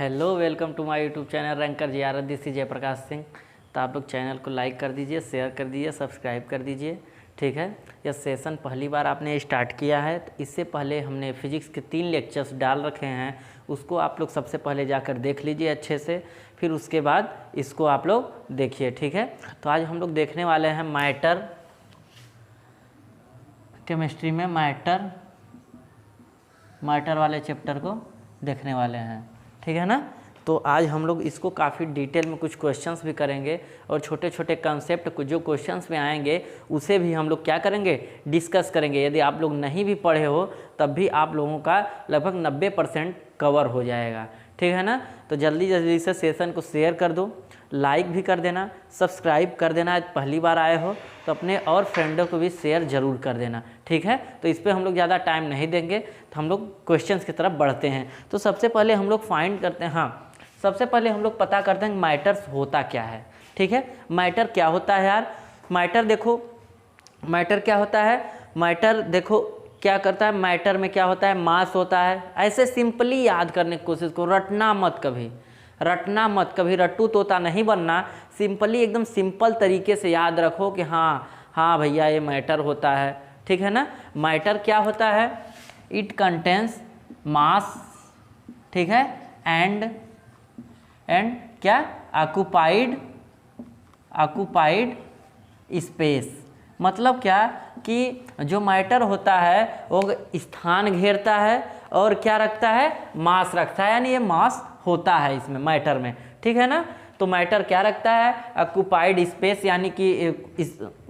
Hello, welcome to my YouTube channel ranker Ziyarat. This is Jayprakash Singh. तो आप लोग चैनल को लाइक कर दीजिए, शेयर कर दीजिए, सब्सक्राइब कर दीजिए। ठीक है, यह सेशन पहली बार आपने स्टार्ट किया है तो इससे पहले हमने फिजिक्स के 3 लेक्चर्स डाल रखे हैं, उसको आप लोग सबसे पहले जाकर देख लीजिए अच्छे से, फिर उसके बाद इसको आप लोग देखिए। ठीक है, तो आज हम लोग देखने वाले हैं मैटर, केमिस्ट्री में मैटर वाले चैप्टर को देखने वाले हैं। ठीक है ना। तो आज हम लोग इसको काफ़ी डिटेल में कुछ क्वेश्चंस भी करेंगे और छोटे छोटे कंसेप्ट को जो क्वेश्चंस में आएंगे उसे भी हम लोग क्या करेंगे, डिस्कस करेंगे। यदि आप लोग नहीं भी पढ़े हो तब भी आप लोगों का लगभग 90% कवर हो जाएगा। ठीक है ना। तो जल्दी जल्दी से सेशन को शेयर कर दो, लाइक भी कर देना, सब्सक्राइब कर देना। आज पहली बार आए हो तो अपने और फ्रेंडों को भी शेयर ज़रूर कर देना। ठीक है, तो इस पर हम लोग ज़्यादा टाइम नहीं देंगे, तो हम लोग क्वेश्चंस की तरफ बढ़ते हैं। तो सबसे पहले हम लोग फाइंड करते हैं, हाँ सबसे पहले हम लोग पता करते हैं मैटर्स होता क्या है। ठीक है, मैटर क्या होता है यार। मैटर देखो, मैटर क्या होता है, मैटर देखो क्या करता है। मैटर में क्या होता है, मास होता है। ऐसे सिंपली याद करने की कोशिश करो, रटना मत कभी, रट्टू तोता नहीं बनना। सिंपली एकदम सिंपल तरीके से याद रखो कि हाँ भैया ये मैटर होता है। ठीक है ना। मैटर क्या होता है, इट कंटेन्स मास, ठीक है, एंड क्या, ऑक्युपाइड स्पेस। मतलब क्या कि जो मैटर होता है वो स्थान घेरता है और क्या रखता है, मास रखता है, यानी ये मास होता है इसमें मैटर में। ठीक है ना। तो मैटर क्या रखता है, ऑक्युपाइड स्पेस, यानी कि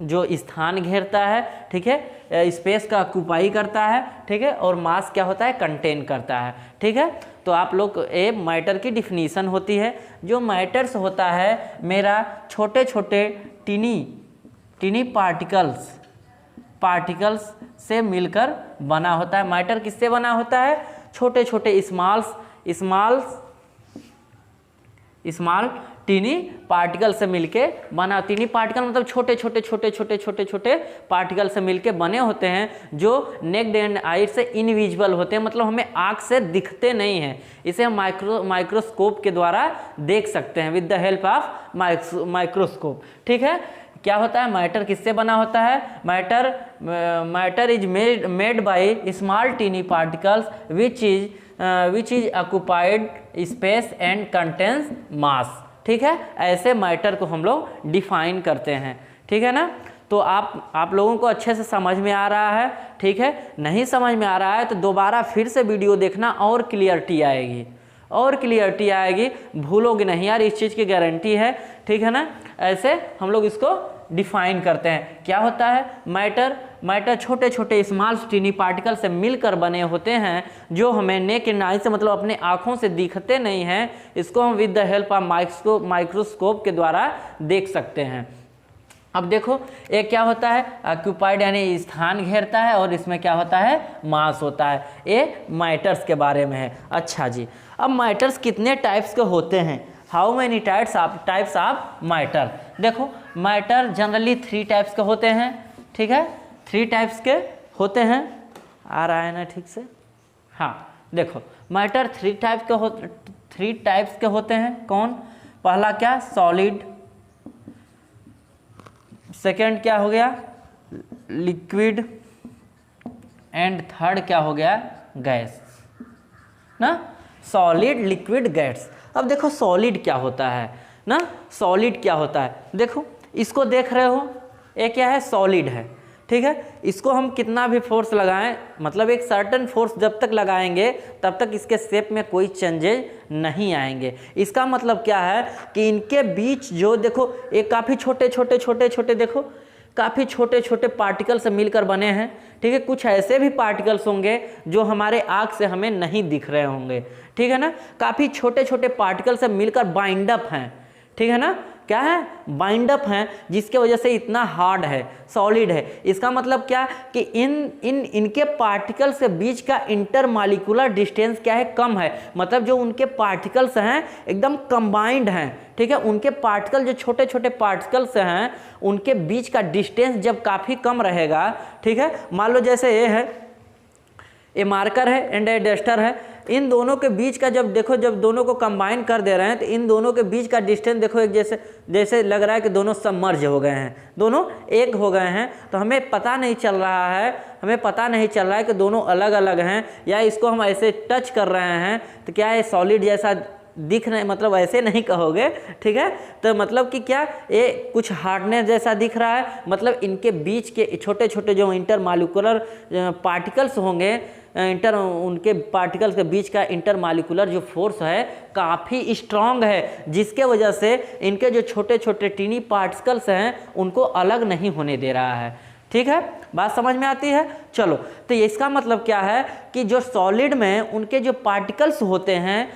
जो स्थान घेरता है। ठीक है, स्पेस का ऑक्युपाई करता है। ठीक है, और मास क्या होता है, कंटेन करता है। ठीक है, तो आप लोग ये मैटर की डिफिनीशन होती है। जो मैटर्स होता है मेरा छोटे छोटे टीनी पार्टिकल्स से मिलकर बना होता है। मैटर किससे बना होता है, छोटे छोटे स्मॉल टीनी पार्टिकल से मिलके बना। टीनी पार्टिकल मतलब छोटे छोटे पार्टिकल से मिलके बने होते हैं, जो नेक्ड एंड आई से इनविजिबल होते हैं, मतलब हमें आँख से दिखते नहीं हैं। इसे हम माइक्रोस्कोप के द्वारा देख सकते हैं, with the help of microscope. ठीक है, क्या होता है, मैटर किससे बना होता है, matter is made by small tiny particles which is occupied space and contains mass. ठीक है, ऐसे मैटर को हम लोग डिफाइन करते हैं। ठीक है ना। तो आप लोगों को अच्छे से समझ में आ रहा है। ठीक है, नहीं समझ में आ रहा है तो दोबारा फिर से वीडियो देखना और क्लियरिटी आएगी, भूलोगे नहीं यार, इस चीज़ की गारंटी है। ठीक है ना। ऐसे हम लोग इसको डिफाइन करते हैं। क्या होता है मैटर छोटे छोटे स्मॉल टीनी पार्टिकल से मिलकर बने होते हैं, जो हमें नेकेड आई से मतलब अपने आँखों से दिखते नहीं हैं। इसको हम with the help of microscope के द्वारा देख सकते हैं। अब देखो ये क्या होता है, ऑक्युपाइड यानी स्थान घेरता है, और इसमें क्या होता है, मास होता है। ये मैटर्स के बारे में है। अच्छा जी, अब मैटर्स कितने टाइप्स के होते हैं, how many types of matter. देखो मैटर जनरली 3 टाइप्स के होते हैं। ठीक है, 3 टाइप्स के होते हैं। आ रहा है ना ठीक से, हाँ देखो मैटर 3 टाइप्स के होते हैं। कौन, पहला क्या, सॉलिड, सेकंड क्या हो गया, लिक्विड, एंड थर्ड क्या हो गया, गैस ना। Solid, liquid, gas. अब देखो सॉलिड क्या होता है ना, सॉलिड क्या होता है, देखो इसको देख रहे हो, ये क्या है, सॉलिड है। ठीक है, इसको हम कितना भी फोर्स लगाएं, मतलब एक सर्टेन फोर्स जब तक लगाएंगे तब तक इसके शेप में कोई चेंजेज नहीं आएंगे। इसका मतलब क्या है कि इनके बीच जो देखो ये काफ़ी छोटे देखो काफ़ी छोटे पार्टिकल से मिलकर बने हैं। ठीक है, कुछ ऐसे भी पार्टिकल्स होंगे जो हमारे आँख से हमें नहीं दिख रहे होंगे। ठीक है ना, काफ़ी छोटे पार्टिकल से मिलकर बाइंड अप हैं। ठीक है ना, क्या है, बाइंड अप हैं, जिसके वजह से इतना हार्ड है, सॉलिड है। इसका मतलब क्या कि इनके पार्टिकल्स के बीच का इंटरमॉलिक्यूलर डिस्टेंस क्या है, कम है। मतलब जो उनके पार्टिकल्स हैं एकदम कंबाइंड हैं। ठीक है, उनके पार्टिकल जो छोटे पार्टिकल्स हैं उनके बीच का डिस्टेंस जब काफ़ी कम रहेगा। ठीक है, मान लो जैसे ये है, ये मार्कर है एंड ये डस्टर है, इन दोनों के बीच का जब देखो, जब दोनों को कंबाइन कर दे रहे हैं तो इन दोनों के बीच का डिस्टेंस देखो एक जैसे जैसे लग रहा है कि दोनों सबमर्ज हो गए हैं, दोनों एक हो गए हैं। तो हमें पता नहीं चल रहा है कि दोनों अलग अलग हैं, या इसको हम ऐसे टच कर रहे हैं तो क्या ये सॉलिड जैसा दिख रहे, मतलब ऐसे नहीं कहोगे, ठीक है। तो मतलब कि क्या ये कुछ हार्डनेस जैसा दिख रहा है, मतलब इनके बीच के छोटे छोटे जो इंटरमॉलिक्यूलर पार्टिकल्स होंगे, उनके पार्टिकल्स के बीच का इंटरमॉलिक्यूलर जो फोर्स है काफ़ी स्ट्रांग है, जिसके वजह से इनके जो छोटे छोटे टीनी पार्टिकल्स हैं उनको अलग नहीं होने दे रहा है, ठीक है। बात समझ में आती है। चलो, तो इसका मतलब क्या है कि जो सॉलिड में उनके जो पार्टिकल्स होते हैं,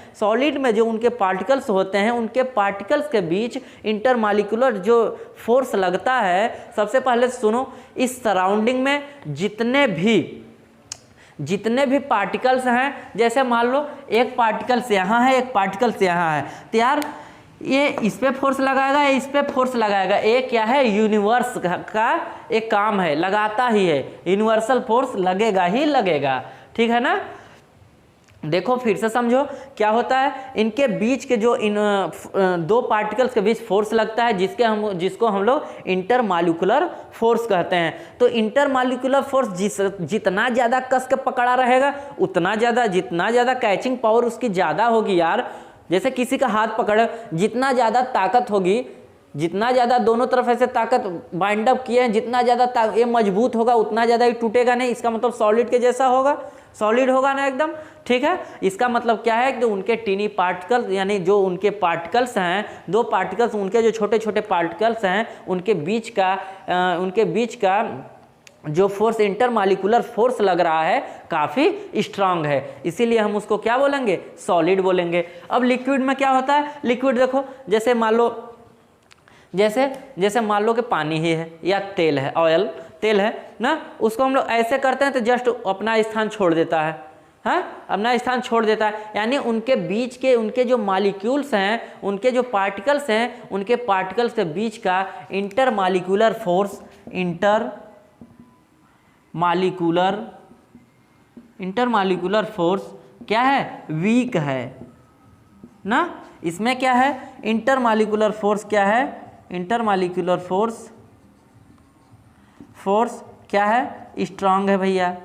उनके पार्टिकल्स के बीच इंटरमॉलिक्यूलर जो फोर्स लगता है, सबसे पहले सुनो, इस सराउंडिंग में जितने भी पार्टिकल्स हैं, जैसे मान लो एक पार्टिकल्स यहाँ है, एक पार्टिकल्स यहाँ है, तो यार ये इस पे फोर्स लगाएगा, ये इस पे फोर्स लगाएगा। ये क्या है, यूनिवर्स का एक काम है, लगाता ही है, यूनिवर्सल फोर्स लगेगा ही लगेगा, ठीक है ना। देखो फिर से समझो क्या होता है, इनके बीच के जो दो पार्टिकल्स के बीच फोर्स लगता है, जिसको हम लोग इंटरमॉलिक्यूलर फोर्स कहते हैं। तो इंटरमॉलिक्यूलर फोर्स जितना ज़्यादा कस के पकड़ा रहेगा उतना ज़्यादा, जितना ज़्यादा कैचिंग पावर उसकी ज़्यादा होगी यार। जैसे किसी का हाथ पकड़े, जितना ज़्यादा ताकत होगी, जितना ज़्यादा दोनों तरफ ऐसे ताकत बाइंड अप किए हैं, जितना ज़्यादा ये मजबूत होगा उतना ज़्यादा ही टूटेगा नहीं। इसका मतलब सॉलिड के जैसा होगा, सॉलिड होगा ना एकदम, ठीक है। इसका मतलब क्या है कि उनके टीनी पार्टिकल्स, यानी जो उनके पार्टिकल्स हैं, दो पार्टिकल्स, उनके जो छोटे छोटे पार्टिकल्स हैं, उनके बीच का जो फोर्स, इंटरमॉलिक्यूलर फोर्स लग रहा है, काफ़ी स्ट्रांग है, इसीलिए हम उसको क्या बोलेंगे, सॉलिड बोलेंगे। अब लिक्विड में क्या होता है, लिक्विड देखो, जैसे मान लो कि पानी ही है या तेल है, ऑयल तेल है ना, उसको हम लोग ऐसे करते हैं तो जस्ट अपना स्थान छोड़ देता है, हाँ, अपना स्थान छोड़ देता है। यानी उनके बीच के, उनके जो मॉलिक्यूल्स हैं, उनके जो पार्टिकल्स हैं, उनके पार्टिकल्स के बीच का इंटरमॉलिक्यूलर फोर्स क्या है, वीक है ना। इसमें क्या है, इंटरमॉलिक्यूलर फोर्स क्या है, इंटरमॉलिक्यूलर फोर्स क्या है, स्ट्रांग है भैया,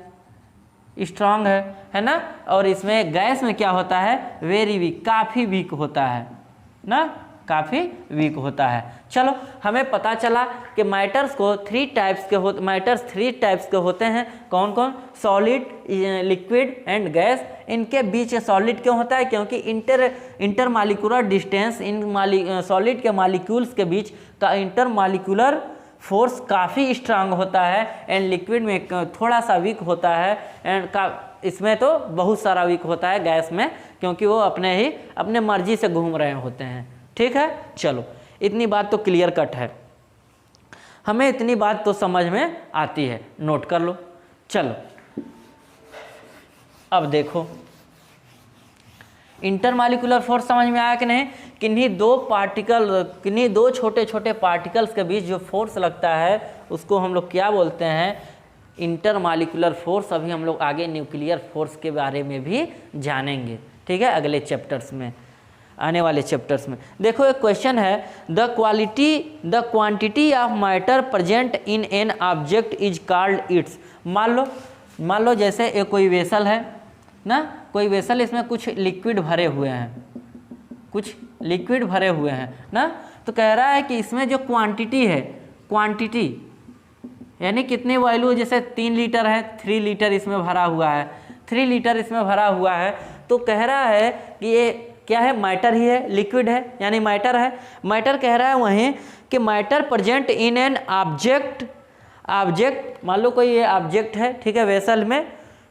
स्ट्रांग है ना। और इसमें गैस में क्या होता है, वेरी वीक, काफ़ी वीक होता है ना, काफ़ी वीक होता है। चलो, हमें पता चला कि मैटर्स थ्री टाइप्स के होते हैं। कौन कौन, सॉलिड, लिक्विड एंड गैस। इनके बीच सॉलिड क्यों होता है, क्योंकि इंटरमॉलिक्यूलर डिस्टेंस, सॉलिड के मॉलिक्यूल्स के बीच का इंटरमॉलिक्यूलर फोर्स काफ़ी स्ट्रांग होता है, एंड लिक्विड में थोड़ा सा वीक होता है, एंड इसमें तो बहुत सारा वीक होता है गैस में, क्योंकि वो अपने मर्जी से घूम रहे होते हैं, ठीक है। चलो, इतनी बात तो क्लियर कट है, हमें इतनी बात तो समझ में आती है, नोट कर लो। चलो, अब देखो इंटरमॉलिक्यूलर फोर्स समझ में आया कि नहीं। किन्हीं दो छोटे छोटे पार्टिकल्स के बीच जो फोर्स लगता है उसको हम लोग क्या बोलते हैं, इंटरमॉलिक्यूलर फोर्स। अभी हम लोग आगे न्यूक्लियर फोर्स के बारे में भी जानेंगे, ठीक है, अगले चैप्टर्स में, आने वाले चैप्टर्स में। देखो एक क्वेश्चन है, the quantity of matter present in an object is called its. मान लो जैसे एक कोई वेसल है ना, कोई वेसल, इसमें कुछ लिक्विड भरे हुए हैं ना। तो कह रहा है कि इसमें जो क्वांटिटी है, क्वांटिटी यानी कितनी वैल्यू, जैसे 3 लीटर है, 3 लीटर इसमें भरा हुआ है, 3 लीटर इसमें भरा हुआ है। तो कह रहा है कि ये क्या है, मैटर ही है, लिक्विड है यानी मैटर है। मैटर कह रहा है वहीं कि matter present in an object, मान लो कोई ये ऑब्जेक्ट है, ठीक है, वेसल में,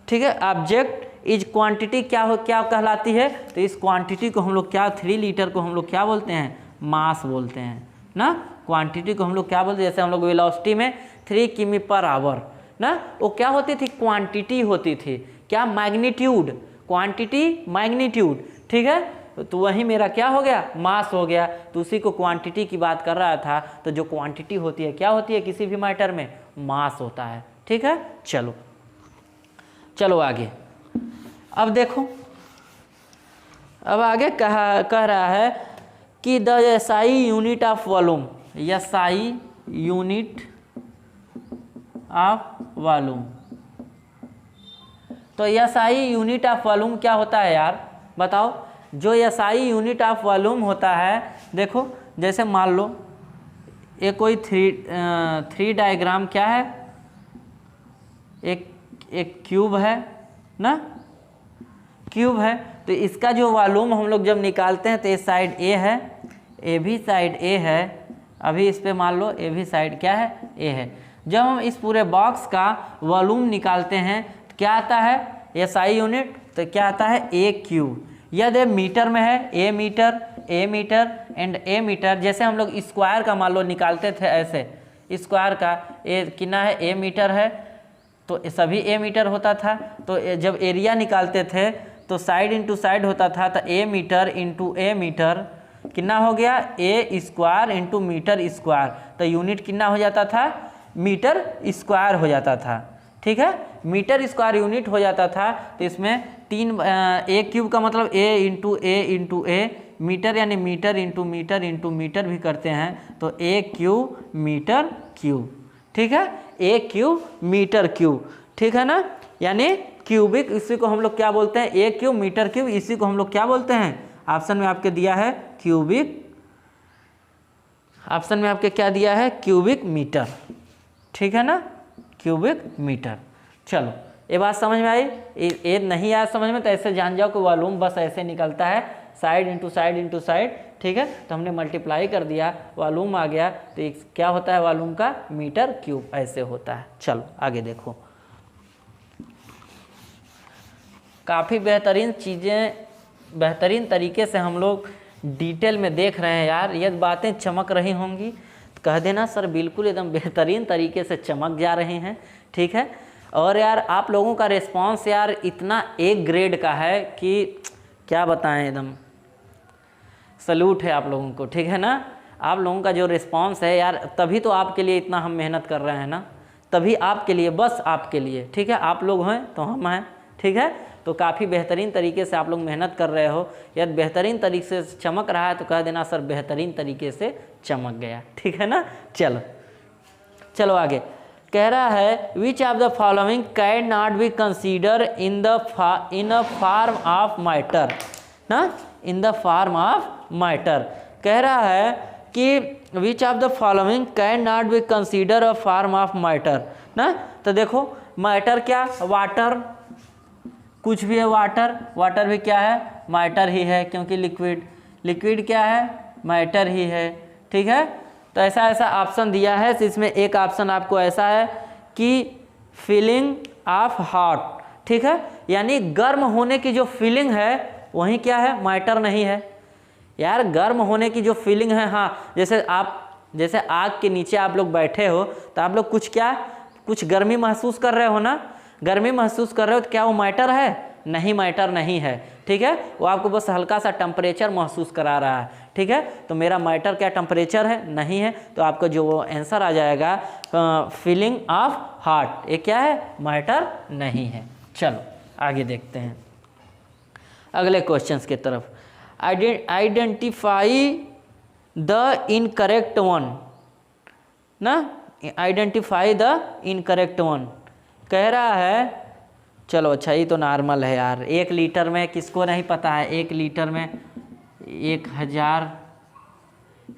ठीक है, ऑब्जेक्ट इज क्वांटिटी क्या कहलाती है, तो इस क्वांटिटी को हम लोग क्या, 3 लीटर को हम लोग क्या बोलते हैं, मास बोलते हैं ना। क्वांटिटी को हम लोग क्या बोलते हैं, जैसे हम लोग वेलोसिटी में 3 किमी/आवर ना, वो क्या होती थी, क्वांटिटी होती थी, क्या, मैग्नीट्यूड, क्वांटिटी मैग्नीट्यूड, ठीक है। तो वही मेरा क्या हो गया, मास हो गया। तो उसी को क्वांटिटी की बात कर रहा था। तो जो क्वांटिटी होती है, क्या होती है किसी भी मैटर में, मास होता है, ठीक है। चलो आगे। अब देखो अब आगे कह रहा है कि the SI unit of volume, SI unit of volume. तो SI यूनिट ऑफ वॉल्यूम क्या होता है यार, बताओ। जो SI यूनिट ऑफ वॉल्यूम होता है, देखो जैसे मान लो ये कोई थ्री डायग्राम क्या है, एक क्यूब है ना, क्यूब है। तो इसका जो वॉल्यूम हम लोग जब निकालते हैं तो ये साइड A है, ये भी साइड A है, अभी इस पे मान लो ये भी साइड क्या है, A है। जब हम इस पूरे बॉक्स का वॉल्यूम निकालते हैं तो क्या आता है, SI यूनिट, तो क्या आता है A क्यूब। यदि मीटर में है A metre and A metre, जैसे हम लोग स्क्वायर का मान लो निकालते थे, ऐसे स्क्वायर का ए कितना है, A मीटर है, तो सभी A मीटर होता था। तो जब एरिया निकालते थे तो साइड इंटू साइड होता था, तो A metre into A metre कितना हो गया, A square into metre square, तो यूनिट कितना हो जाता था, मीटर स्क्वायर हो जाता था। ठीक है, मीटर स्क्वायर यूनिट हो जाता था। तो इसमें A क्यूब का मतलब A इंटू A, मीटर यानी मीटर इंटू मीटर भी करते हैं, तो A क्यूब मीटर क्यूब। ठीक है, A क्यूब मीटर क्यूब, ठीक है ना, यानी क्यूबिक, इसी को हम लोग क्या बोलते हैं, A क्यूब मीटर क्यूब, इसी को हम लोग क्या बोलते हैं, ऑप्शन में आपके दिया है क्यूबिक, ऑप्शन में आपके क्या दिया है, क्यूबिक मीटर। ठीक है ना, क्यूबिक मीटर। चलो ये बात समझ में आई। ये नहीं आया समझ में तो ऐसे जान जाओ कि वॉल्यूम बस ऐसे निकलता है, साइड इंटू साइड। ठीक है, तो हमने मल्टीप्लाई कर दिया, वॉल्यूम आ गया, तो एक क्या होता है वॉल्यूम का, मीटर क्यूब ऐसे होता है। चलो आगे देखो, काफ़ी बेहतरीन चीज़ें बेहतरीन तरीके से हम लोग डिटेल में देख रहे हैं यार। ये बातें चमक रही होंगी तो कह देना सर बिल्कुल एकदम बेहतरीन तरीके से चमक जा रही हैं। ठीक है, और यार आप लोगों का रिस्पांस यार इतना एक ग्रेड का है कि क्या बताएं, एकदम सल्यूट है आप लोगों को। ठीक है ना, आप लोगों का जो रिस्पांस है यार, तभी तो आपके लिए इतना हम मेहनत कर रहे हैं ना, तभी आपके लिए, बस आपके लिए। ठीक है, आप लोग हैं तो हम हैं। ठीक है, तो काफ़ी बेहतरीन तरीके से आप लोग मेहनत कर रहे हो, यदि बेहतरीन तरीके से चमक रहा है तो कह देना सर बेहतरीन तरीके से चमक गया। ठीक है ना, चलो आगे कह रहा है which of the following can not be consider in a form of matter ना, in the form of matter. कह रहा है कि which of the following can not be consider a form of matter ना। तो देखो मैटर क्या, water, कुछ भी है, वाटर भी क्या है, मैटर ही है, क्योंकि लिक्विड क्या है, मैटर ही है। ठीक है, तो ऐसा ऑप्शन दिया है। तो इसमें एक ऑप्शन आपको ऐसा है कि फीलिंग ऑफ हॉट। ठीक है, यानी गर्म होने की जो फीलिंग है वही क्या है, मैटर नहीं है यार। गर्म होने की जो फीलिंग है, हाँ, जैसे आग के नीचे आप लोग बैठे हो तो आप लोग कुछ गर्मी महसूस कर रहे हो ना, गर्मी महसूस कर रहे हो, तो क्या वो मैटर है, नहीं, मैटर नहीं है। ठीक है, वो आपको बस हल्का सा टेम्परेचर महसूस करा रहा है। ठीक है, तो मेरा मैटर क्या टेम्परेचर है, नहीं है, तो आपका जो वो आंसर आ जाएगा फीलिंग ऑफ हार्ट, ये क्या है, मैटर नहीं है। चलो आगे देखते हैं अगले क्वेश्चंस की तरफ। आइडेंटिफाई द इनकरेक्ट वन ना, आइडेंटिफाई द इनकरेक्ट वन कह रहा है। चलो अच्छा, ये तो नॉर्मल है यार। 1 लीटर में किसको नहीं पता है, 1 लीटर में 1000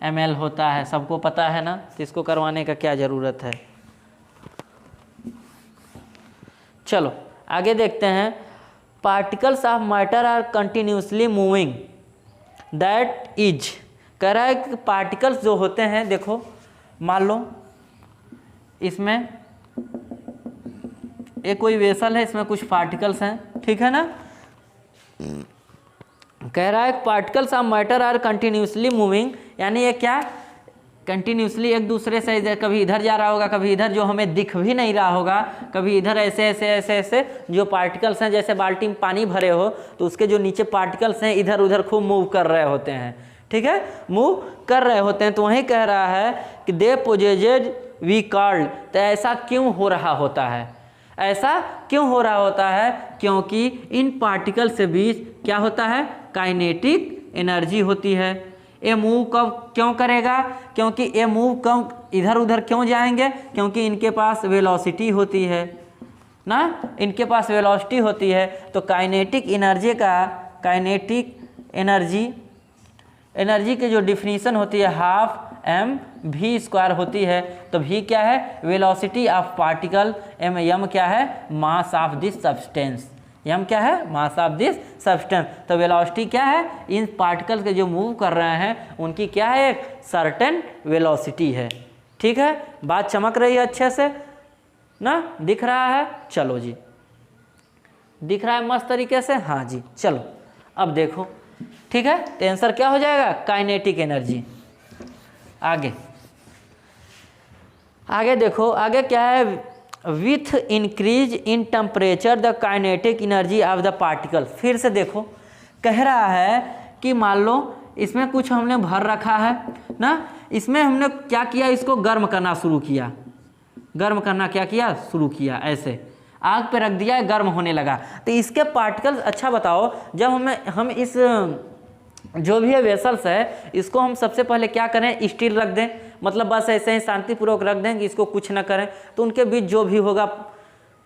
ml होता है, सबको पता है ना, तो इसको करवाने का क्या ज़रूरत है। चलो आगे देखते हैं। Particles of matter are continuously moving, that is, कह रहा है कि पार्टिकल्स जो होते हैं, देखो मान लो इसमें एक कोई वेसल है, इसमें कुछ पार्टिकल्स हैं। ठीक है ना, कह रहा है particles of matter are continuously moving, यानी ये क्या, कंटिन्यूसली एक दूसरे से कभी इधर जा रहा होगा, कभी इधर, जो हमें दिख भी नहीं रहा होगा, कभी इधर, ऐसे जो पार्टिकल्स हैं, जैसे बाल्टी में पानी भरे हो तो उसके जो नीचे पार्टिकल्स हैं इधर उधर खूब मूव कर रहे होते हैं। ठीक है, मूव कर रहे होते हैं। तो वहीं कह रहा है कि दे पोजेजेज वी कॉल्ड, तो ऐसा क्यों हो रहा होता है, ऐसा क्यों हो रहा होता है, क्योंकि इन पार्टिकल से बीच क्या होता है, काइनेटिक एनर्जी होती है। ये मूव कब क्यों करेगा? क्योंकि ये मूव कब इधर उधर क्यों जाएंगे? क्योंकि इनके पास वेलोसिटी होती है ना, इनके पास वेलोसिटी होती है। तो काइनेटिक एनर्जी की जो डिफिनीशन होती है हाफ mv² होती है। तो v क्या है? Velocity of particle. m क्या है? Mass of this substance. m क्या है? Mass of this substance. तो वेलोसिटी क्या है? इन पार्टिकल के जो मूव कर रहे हैं उनकी क्या है? एक सर्टेन वेलोसिटी है। ठीक है, बात चमक रही है अच्छे से ना, दिख रहा है? चलो जी, दिख रहा है मस्त तरीके से? हाँ जी, चलो अब देखो। ठीक है, तो आंसर क्या हो जाएगा? Kinetic energy. आगे देखो, आगे क्या है? With increase in temperature the kinetic energy of the particle. फिर से देखो, कह रहा है कि मान लो इसमें कुछ हमने भर रखा है ना, इसमें हमने क्या किया? इसको गर्म करना शुरू किया। गर्म करना क्या किया? शुरू किया। ऐसे आग पे रख दिया, गर्म होने लगा। तो इसके पार्टिकल्स, अच्छा बताओ, जब हम इस जो भी है वेसल्स है, इसको हम सबसे पहले क्या करें? स्टील रख दें, मतलब बस ऐसे ही शांतिपूर्वक रख दें कि इसको कुछ ना करें। तो उनके बीच जो भी होगा,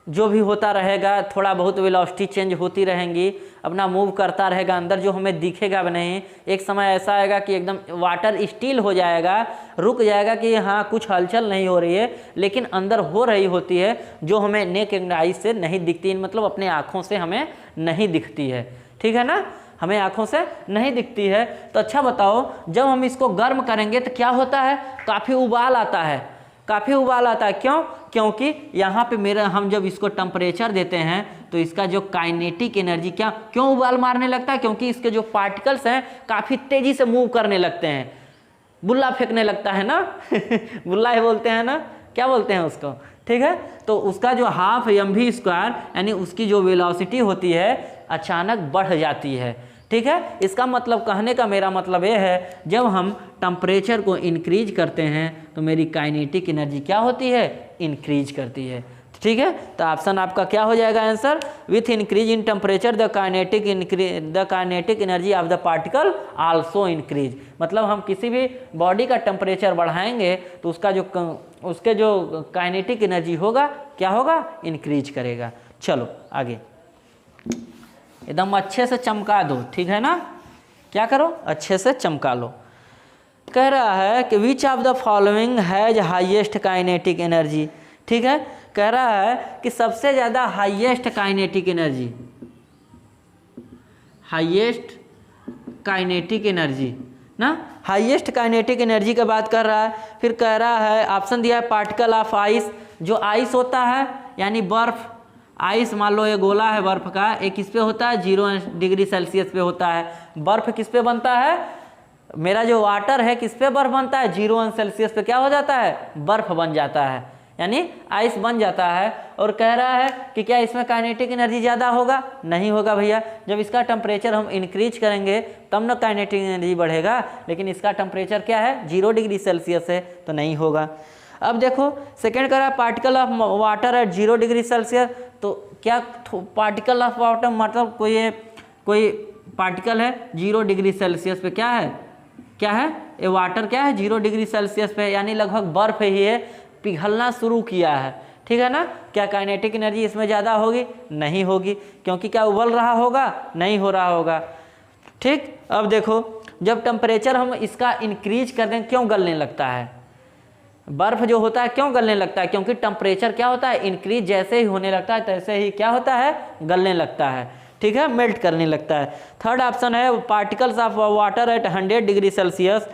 जो भी होता रहेगा, थोड़ा बहुत वेलोसिटी चेंज होती रहेंगी, अपना मूव करता रहेगा। अंदर जो हमें दिखेगा भी नहीं, एक समय ऐसा आएगा कि एकदम वाटर स्टील हो जाएगा, रुक जाएगा कि हाँ कुछ हलचल नहीं हो रही है, लेकिन अंदर हो रही होती है, जो हमें नेकेड आई से नहीं दिखती, मतलब अपने आँखों से हमें नहीं दिखती है। ठीक है ना, हमें आँखों से नहीं दिखती है। तो अच्छा बताओ, जब हम इसको गर्म करेंगे तो क्या होता है? काफ़ी उबाल आता है, काफ़ी उबाल आता है। क्यों? क्योंकि यहाँ पे हम जब इसको टेम्परेचर देते हैं तो इसका जो काइनेटिक एनर्जी क्यों उबाल मारने लगता है? क्योंकि इसके जो पार्टिकल्स हैं काफ़ी तेज़ी से मूव करने लगते हैं, बुल्ला फेंकने लगता है ना बुल्ला ही बोलते हैं ना, क्या बोलते हैं उसको? ठीक है, तो उसका जो हाफ mv² यानी उसकी जो वेलोसिटी होती है अचानक बढ़ जाती है। ठीक है, इसका मतलब, कहने का मेरा मतलब ये है, जब हम टेम्परेचर को इंक्रीज करते हैं तो मेरी काइनेटिक एनर्जी क्या होती है? इंक्रीज करती है। ठीक है, तो ऑप्शन आपका क्या हो जाएगा answer? With increase in temperature the kinetic energy of the particle also increase. मतलब हम किसी भी बॉडी का टेम्परेचर बढ़ाएंगे तो उसके जो काइनेटिक एनर्जी होगा क्या होगा? इंक्रीज करेगा। चलो आगे, एकदम अच्छे से चमका दो। ठीक है ना, क्या करो? अच्छे से चमका लो। कह रहा है कि which of the following has highest kinetic energy. ठीक है, कह रहा है कि सबसे ज़्यादा हाईएस्ट काइनेटिक एनर्जी ना, हाईएस्ट काइनेटिक एनर्जी की बात कर रहा है। फिर कह रहा है, ऑप्शन दिया है पार्टिकल ऑफ आइस। जो आइस होता है यानी बर्फ, आइस मान लो ये गोला है बर्फ का, एक किस पे होता है? 0 डिग्री सेल्सियस पे होता है। बर्फ किस पे बनता है? मेरा जो वाटर है किस पे बर्फ बनता है? 0 सेल्सियस पे क्या हो जाता है? बर्फ बन जाता है, यानी आइस बन जाता है। और कह रहा है कि क्या इसमें काइनेटिक एनर्जी ज़्यादा होगा? नहीं होगा भैया, जब इसका टेम्परेचर हम इंक्रीज करेंगे तब ना काइनेटिक एनर्जी बढ़ेगा, लेकिन इसका टेम्परेचर क्या है? 0 डिग्री सेल्सियस है, तो नहीं होगा। अब देखो सेकेंड कह रहा है particle of water at 0 degree Celsius. तो क्या पार्टिकल ऑफ वाटर मतलब कोई पार्टिकल है 0 डिग्री सेल्सियस पे, क्या है ये वाटर क्या है? 0 डिग्री सेल्सियस पे, यानी लगभग बर्फ ही है, पिघलना शुरू किया है। ठीक है ना, क्या काइनेटिक एनर्जी इसमें ज़्यादा होगी? नहीं होगी, क्योंकि क्या उबल रहा होगा? नहीं हो रहा होगा। ठीक, अब देखो, जब टेम्परेचर हम इसका इंक्रीज कर दें क्यों गलने लगता है? बर्फ जो होता है क्यों गलने लगता है? क्योंकि टेम्परेचर क्या होता है? इंक्रीज जैसे ही होने लगता है तैसे ही क्या होता है? गलने लगता है। ठीक है, मेल्ट करने लगता है। थर्ड ऑप्शन है particles of water at 100 degree Celsius,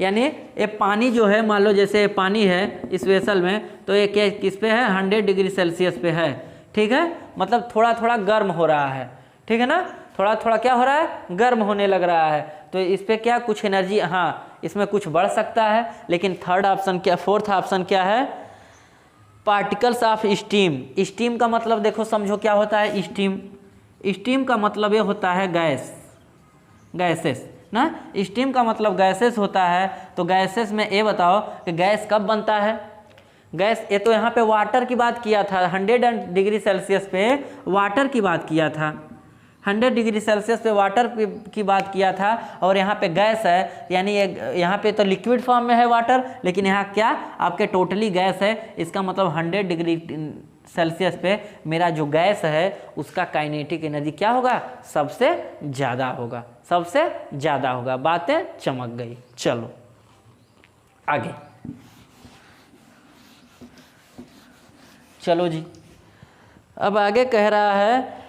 यानी ये पानी जो है, मान लो जैसे पानी है इस वेसल में, तो ये क्या किस पे है? 100 डिग्री सेल्सियस पे है। ठीक है, मतलब थोड़ा थोड़ा गर्म हो रहा है। ठीक है ना, थोड़ा थोड़ा क्या हो रहा है? गर्म होने लग रहा है। तो इस पर क्या कुछ एनर्जी, हाँ इसमें कुछ बढ़ सकता है। लेकिन फोर्थ ऑप्शन क्या है? Particles of steam. स्टीम का मतलब देखो, समझो क्या होता है स्टीम का मतलब ये होता है गैसेस ना। स्टीम का मतलब गैसेस होता है। तो गैसेस में ये बताओ कि गैस कब बनता है? गैस, ये तो यहाँ पे वाटर की बात किया था, 100 डिग्री सेल्सियस पे वाटर की बात किया था। 100 डिग्री सेल्सियस पे वाटर की बात किया था, और यहाँ पे गैस है, यानी यहाँ पे तो लिक्विड फॉर्म में है वाटर, लेकिन यहाँ क्या आपके टोटली गैस है। इसका मतलब 100 डिग्री सेल्सियस पे मेरा जो गैस है उसका काइनेटिक एनर्जी क्या होगा, सबसे ज़्यादा होगा, सबसे ज़्यादा होगा। बातें चमक गई। चलो आगे, चलो जी, अब आगे कह रहा है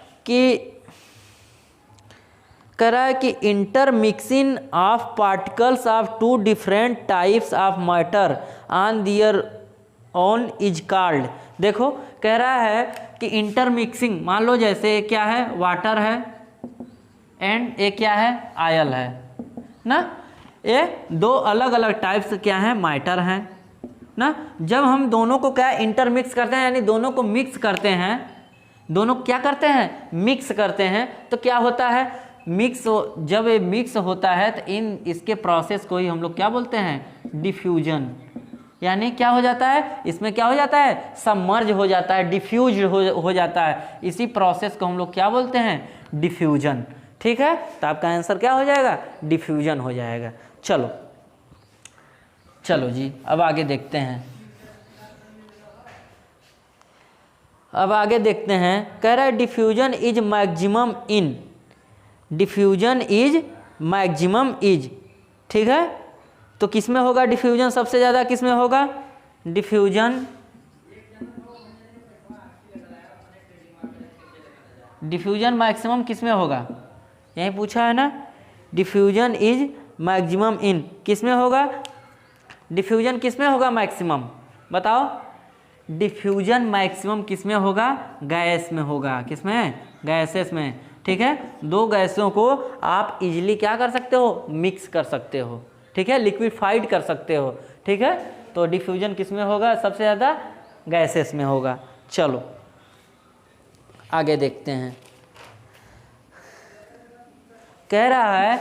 कि intermixing of particles of two different types of matter on their own is called. देखो कह रहा है कि इंटरमिक्सिंग, मान लो जैसे क्या है, वाटर है एंड एक क्या है, आयल है ना, ये दो अलग अलग टाइप्स क्या हैं, मैटर हैं ना। जब हम दोनों को क्या इंटरमिक्स करते हैं, यानी दोनों को मिक्स करते हैं, दोनों क्या करते हैं, मिक्स करते हैं, तो क्या होता है, जब ये मिक्स होता है तो इसके प्रोसेस को ही हम लोग क्या बोलते हैं, डिफ्यूजन। यानी क्या हो जाता है, इसमें क्या हो जाता है, सबमर्ज हो जाता है, डिफ्यूज हो जाता है। इसी प्रोसेस को हम लोग क्या बोलते हैं, डिफ्यूजन। ठीक है, तो आपका आंसर क्या हो जाएगा, डिफ्यूजन हो जाएगा। चलो चलो जी, अब आगे देखते हैं। अब आगे देखते हैं, कह रहा है diffusion is maximum in, diffusion is maximum is. ठीक है, तो किस में होगा डिफ्यूजन, सबसे ज़्यादा किस में होगा, डिफ्यूजन मैक्सिमम किस में होगा, यही पूछा है ना। डिफ्यूजन इज मैक्सिमम इन किस में होगा, डिफ्यूजन किस में होगा मैक्सिमम, बताओ। डिफ्यूजन मैक्सिमम किस में होगा, गैस में होगा। किस में, गैसेस में। ठीक है, दो गैसों को आप इजीली क्या कर सकते हो, मिक्स कर सकते हो। ठीक है, लिक्विफाइड कर सकते हो। ठीक है, तो डिफ्यूजन किस में होगा, सबसे ज़्यादा गैसेस में होगा। चलो आगे देखते हैं, कह रहा है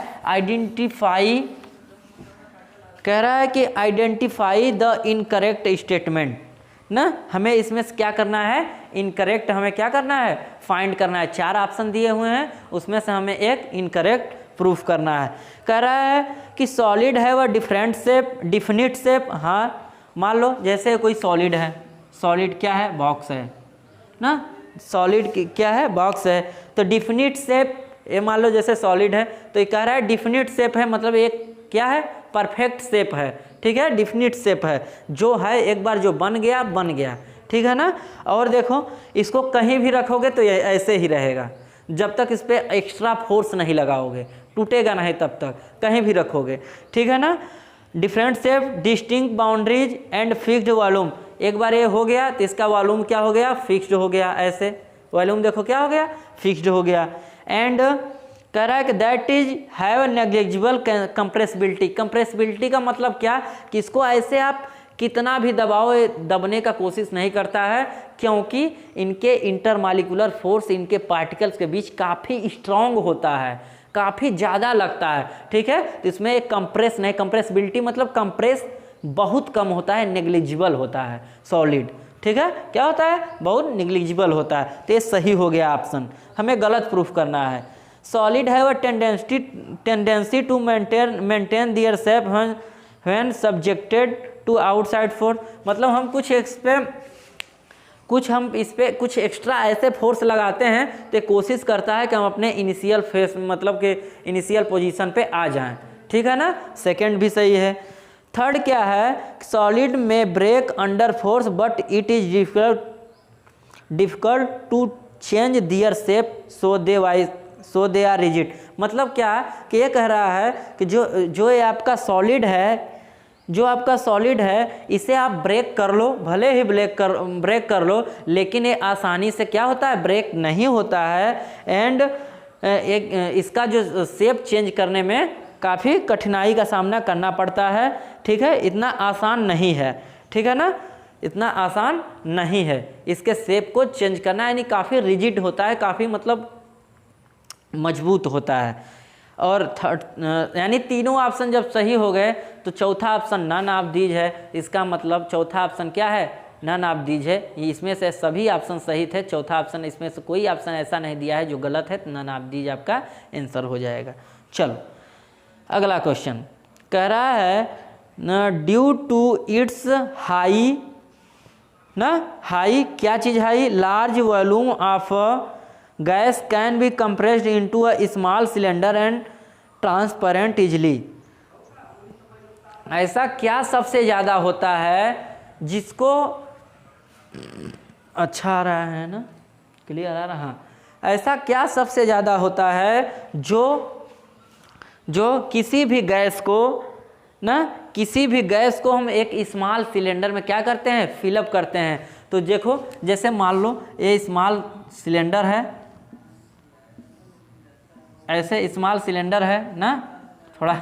आइडेंटिफाई द इनकरेक्ट स्टेटमेंट ना। हमें इसमें से क्या करना है, इनकरेक्ट हमें क्या करना है, फाइंड करना है। 4 ऑप्शन दिए हुए हैं, उसमें से हमें एक इनकरेक्ट प्रूफ करना है। कह रहा है कि सॉलिड है वह डिफरेंट शेप, डिफिनिट शेप। हाँ, मान लो जैसे कोई सॉलिड है, सॉलिड क्या है, बॉक्स है ना, सॉलिड क्या है, बॉक्स है। तो डिफिनिट शेप, ये मान लो जैसे सॉलिड है, तो ये कह रहा है डिफिनिट शेप है, मतलब एक क्या है, परफेक्ट शेप है। ठीक है, डिफिनिट शेप है, जो है एक बार जो बन गया बन गया। ठीक है ना। और देखो इसको कहीं भी रखोगे तो ये ऐसे ही रहेगा, जब तक इस पर एक्स्ट्रा फोर्स नहीं लगाओगे, टूटेगा नहीं तब तक, कहीं भी रखोगे। ठीक है ना। Different shape, distinct boundaries and fixed volume. एक बार ये हो गया तो इसका वॉल्यूम क्या हो गया, फिक्स्ड हो गया। ऐसे वॉल्यूम देखो क्या हो गया, फिक्स्ड हो गया। एंड कह रहा है कि that is have negligible compressibility. Compressibility का मतलब क्या, कि इसको ऐसे आप कितना भी दबाओ, दबने का कोशिश नहीं करता है, क्योंकि इनके इंटरमॉलिक्यूलर फोर्स इनके पार्टिकल्स के बीच काफ़ी स्ट्रांग होता है, काफ़ी ज़्यादा लगता है। ठीक है, तो इसमें एक कंप्रेस नहीं, कंप्रेसिबिलिटी मतलब कंप्रेस बहुत कम होता है, नेग्लिजिबल होता है सॉलिड। ठीक है, क्या होता है, बहुत नेग्लिजिबल होता है। तो ये सही हो गया ऑप्शन, हमें गलत प्रूफ करना है। Solid have a tendency to maintain their shape when subjected to outside force. मतलब हम इस पे कुछ एक्स्ट्रा ऐसे फोर्स लगाते हैं तो कोशिश करता है कि हम अपने इनिशियल फेस मतलब के इनिशियल पोजीशन पे आ जाएं। ठीक है ना, सेकंड भी सही है। थर्ड क्या है, सॉलिड में break under force but it is difficult to change their shape so they are rigid. मतलब क्या कि ये कह रहा है कि जो ये आपका सॉलिड है, जो आपका सॉलिड है, इसे आप ब्रेक कर लो, भले ही ब्रेक कर लो, लेकिन ये आसानी से क्या होता है, ब्रेक नहीं होता है। एंड इसका जो शेप चेंज करने में काफ़ी कठिनाई का सामना करना पड़ता है। ठीक है, इतना आसान नहीं है। ठीक है ना, इतना आसान नहीं है इसके शेप को चेंज करना, यानी काफ़ी रिजिड होता है, काफ़ी मतलब मजबूत होता है। और थर्ड यानी तीनों ऑप्शन जब सही हो गए तो चौथा ऑप्शन नन ऑफ दीज है। इसका मतलब चौथा ऑप्शन क्या है, नन ऑफ दीज है। ये इसमें से सभी ऑप्शन सही थे, चौथा ऑप्शन इसमें से कोई ऑप्शन ऐसा नहीं दिया है जो गलत है, तो नन ऑफ दीज आपका आंसर हो जाएगा। चलो अगला क्वेश्चन कह रहा है ड्यू टू इट्स हाई ना, हाई क्या चीज़ high, large volume of gas can be compressed into a small cylinder and transparent easily. ऐसा क्या सबसे ज़्यादा होता है जिसको, अच्छा आ रहा है ना, क्लियर आ रहा, हाँ, ऐसा क्या सबसे ज़्यादा होता है जो किसी भी गैस को ना, किसी भी गैस को हम एक स्मॉल सिलेंडर में क्या करते हैं, फिलअप करते हैं। तो देखो जैसे मान लो ये स्मॉल सिलेंडर है, ऐसे स्मॉल सिलेंडर है ना, थोड़ा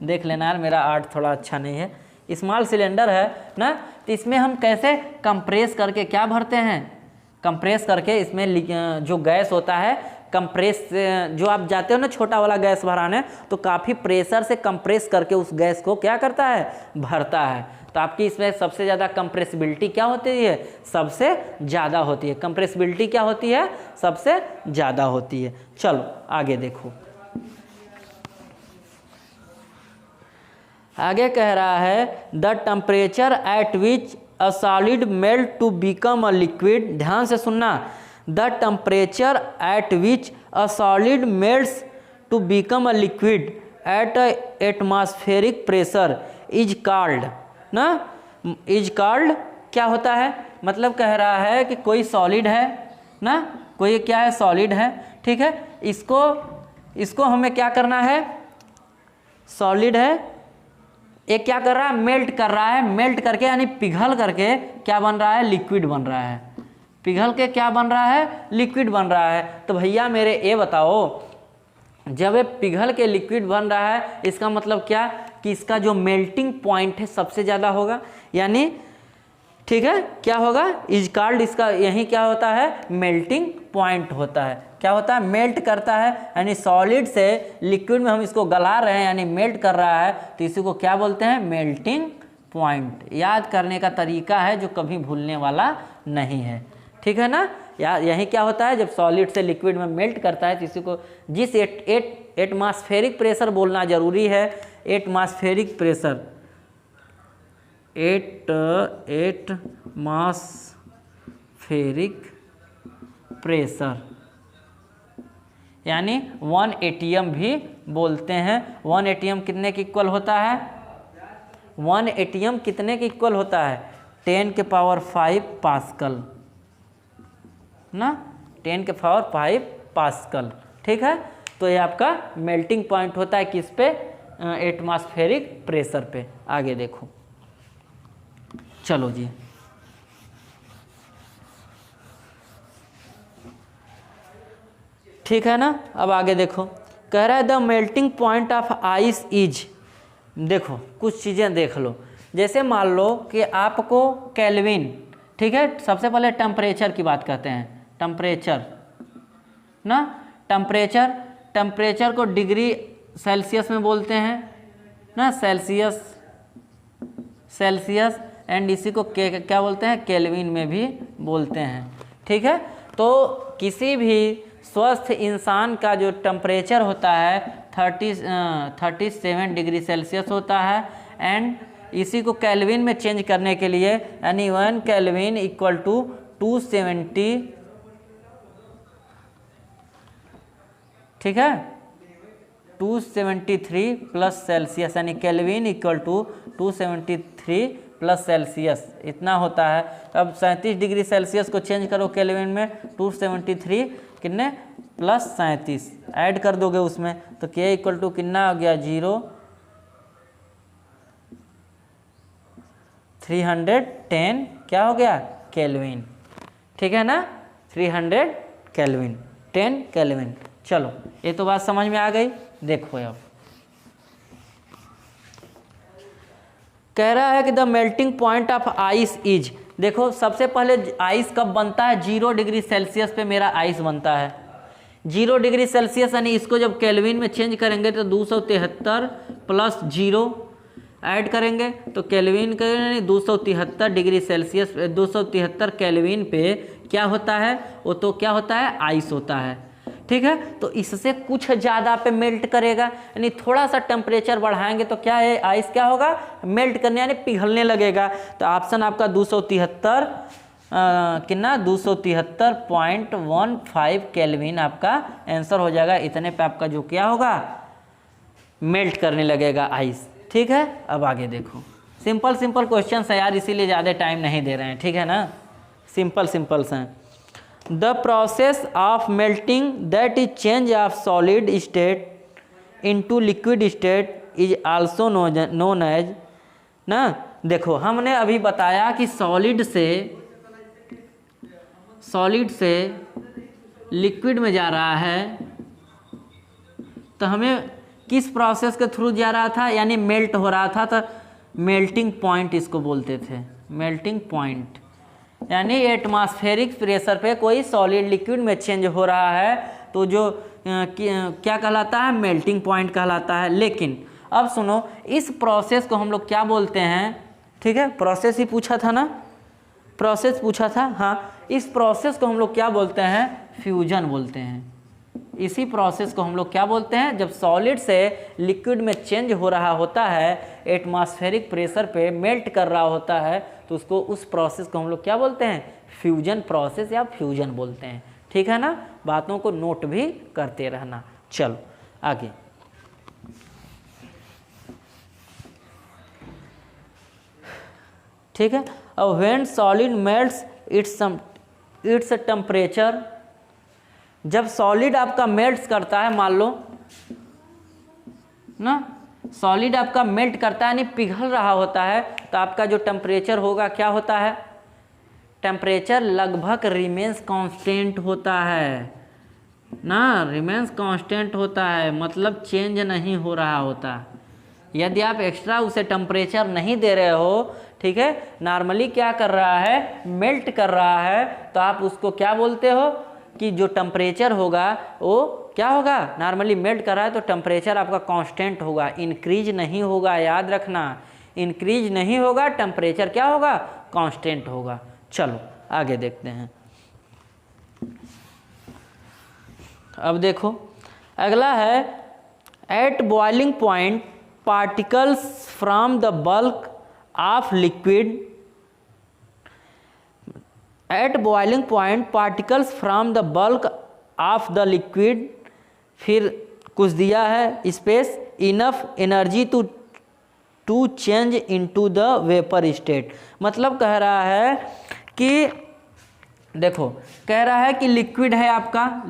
देख लेना यार, मेरा आर्ट थोड़ा अच्छा नहीं है। स्मॉल सिलेंडर है ना, तो इसमें हम कैसे कंप्रेस करके क्या भरते हैं, कंप्रेस करके इसमें जो गैस होता है, कंप्रेस जो आप जाते हो ना छोटा वाला गैस भराने, तो काफ़ी प्रेशर से कंप्रेस करके उस गैस को क्या करता है, भरता है। तो आपकी इसमें सबसे ज़्यादा कंप्रेसिबिलिटी क्या होती है, सबसे ज़्यादा होती है। कंप्रेसिबिलिटी क्या होती है, सबसे ज़्यादा होती है। चलो आगे देखो, आगे कह रहा है the temperature at which a solid melt to become a liquid. ध्यान से सुनना, the temperature at which a solid melts to become a liquid at atmospheric pressure is called ना, इज कॉल्ड क्या होता है, मतलब कह रहा है कि कोई सॉलिड है ना, कोई क्या है, सॉलिड है, ठीक है, इसको हमें क्या करना है, सॉलिड है, ये क्या कर रहा है, मेल्ट कर रहा है, मेल्ट करके यानी पिघल करके क्या बन रहा है, लिक्विड बन रहा है, पिघल के क्या बन रहा है, लिक्विड बन रहा है। तो भैया मेरे ये बताओ, जब ये पिघल के लिक्विड बन रहा है, इसका मतलब क्या कि इसका जो मेल्टिंग पॉइंट है सबसे ज़्यादा होगा, यानी ठीक है, क्या होगा, इज कॉल्ड, इसका यही क्या होता है, मेल्टिंग पॉइंट होता है। क्या होता है, मेल्ट करता है, यानी सॉलिड से लिक्विड में हम इसको गला रहे हैं, यानी मेल्ट कर रहा है, तो इसी को क्या बोलते हैं, मेल्टिंग पॉइंट। याद करने का तरीका है जो कभी भूलने वाला नहीं है, ठीक है ना। यही क्या होता है, जब सॉलिड से लिक्विड में मेल्ट करता है, तो इसी को जिस एटमॉस्फेरिक प्रेशर बोलना जरूरी है, एटमॉस्फेरिक प्रेशर, एटमॉस्फेरिक प्रेशर यानी 1 atm भी बोलते हैं। 1 atm कितने के इक्वल होता है, 1 atm कितने के इक्वल होता है, 10 के पावर 5 पास्कल ना, 10 के पावर 5 पास्कल, ठीक है। तो ये आपका मेल्टिंग पॉइंट होता है किस पे, एटमॉस्फेरिक प्रेशर पे। आगे देखो, चलो जी, ठीक है ना। अब आगे देखो, कह रहा है the melting point of ice is, देखो कुछ चीज़ें देख लो, जैसे मान लो कि आपको केल्विन, ठीक है, सबसे पहले टेम्परेचर की बात करते हैं, टेम्परेचर ना, टेम्परेचर को डिग्री सेल्सियस में बोलते हैं ना, सेल्सियस एंड इसी को क्या बोलते हैं, केल्विन में भी बोलते हैं, ठीक है। तो किसी भी स्वस्थ इंसान का जो टेम्परेचर होता है 37 डिग्री सेल्सियस होता है, एंड इसी को केल्विन में चेंज करने के लिए यानी 1 केल्विन इक्वल टू 270, ठीक है, 273 प्लस सेल्सियस, यानी Kelvin equal to 273 plus Celsius इतना होता है। अब 37 डिग्री सेल्सियस को चेंज करो केल्विन में, 273 कितने प्लस 37 ऐड कर दोगे उसमें, तो के इक्वल टू कितना हो गया, 310 क्या हो गया, केल्विन, ठीक है ना, 300 केल्विन, 10 केल्विन। चलो ये तो बात समझ में आ गई। देखो अब कह रहा है कि the melting point of ice is, देखो सबसे पहले आइस कब बनता है, 0 डिग्री सेल्सियस पे मेरा आइस बनता है। 0 डिग्री सेल्सियस यानी इसको जब केल्विन में चेंज करेंगे तो 273 प्लस 0 ऐड करेंगे तो केल्विन का 273 डिग्री सेल्सियस 273 केल्विन पे क्या होता है, वो तो क्या होता है, आइस होता है। ठीक है, तो इससे कुछ ज़्यादा पे मेल्ट करेगा, यानी थोड़ा सा टेम्परेचर बढ़ाएंगे तो क्या है, आइस क्या होगा, मेल्ट करने यानी पिघलने लगेगा। तो ऑप्शन आपका 273 कितना 273.15 केल्विन आपका आंसर हो जाएगा। इतने पे आपका जो क्या होगा, मेल्ट करने लगेगा आइस। ठीक है, अब आगे देखो, सिंपल सिंपल क्वेश्चन है यार, इसीलिए ज़्यादा टाइम नहीं दे रहे हैं। ठीक है ना, सिंपल सिंपल हैं। The process of melting that is change of solid state into liquid state is also known as ना। देखो हमने अभी बताया कि सॉलिड से लिक्विड में जा रहा है, तो हमें किस प्रोसेस के थ्रू जा रहा था, यानी मेल्ट हो रहा था, तो मेल्टिंग पॉइंट इसको बोलते थे। मेल्टिंग पॉइंट यानी एटमॉस्फेरिक प्रेशर पे कोई सॉलिड लिक्विड में चेंज हो रहा है तो जो क्या कहलाता है, मेल्टिंग पॉइंट कहलाता है। लेकिन अब सुनो, इस प्रोसेस को हम लोग क्या बोलते हैं, ठीक है, प्रोसेस ही पूछा था ना, प्रोसेस पूछा था, हाँ, इस प्रोसेस को हम लोग क्या बोलते हैं, फ्यूजन बोलते हैं। इसी प्रोसेस को हम लोग क्या बोलते हैं, जब सॉलिड से लिक्विड में चेंज हो रहा होता है, एटमॉस्फेरिक प्रेशर पे मेल्ट कर रहा होता है, तो उसको, उस प्रोसेस को हम लोग क्या बोलते हैं, फ्यूजन प्रोसेस या फ्यूजन बोलते हैं। ठीक है ना, बातों को नोट भी करते रहना। चलो आगे, ठीक है। अब when solid melts its temperature, जब सॉलिड आपका मेल्ट करता है, मान लो ना, सॉलिड आपका मेल्ट करता है यानी पिघल रहा होता है, तो आपका जो टेम्परेचर होगा क्या होता है, टेम्परेचर लगभग रिमेंस कांस्टेंट होता है ना, रिमेंस कांस्टेंट होता है, मतलब चेंज नहीं हो रहा होता। यदि आप एक्स्ट्रा उसे टेम्परेचर नहीं दे रहे हो, ठीक है, नॉर्मली क्या कर रहा है, मेल्ट कर रहा है, तो आप उसको क्या बोलते हो कि जो टेम्परेचर होगा वो क्या होगा, नॉर्मली मेल्ट कर रहा है तो टेम्परेचर आपका कांस्टेंट होगा, इंक्रीज नहीं होगा। याद रखना, इंक्रीज नहीं होगा, टेम्परेचर क्या होगा, कांस्टेंट होगा। चलो आगे देखते हैं। अब देखो अगला है, at boiling point particles from the bulk of liquid, at boiling point particles from the bulk of the liquid, फिर कुछ दिया है space, enough energy to change into the vapour state. मतलब कह रहा है कि देखो, कह रहा है कि लिक्विड है आपका,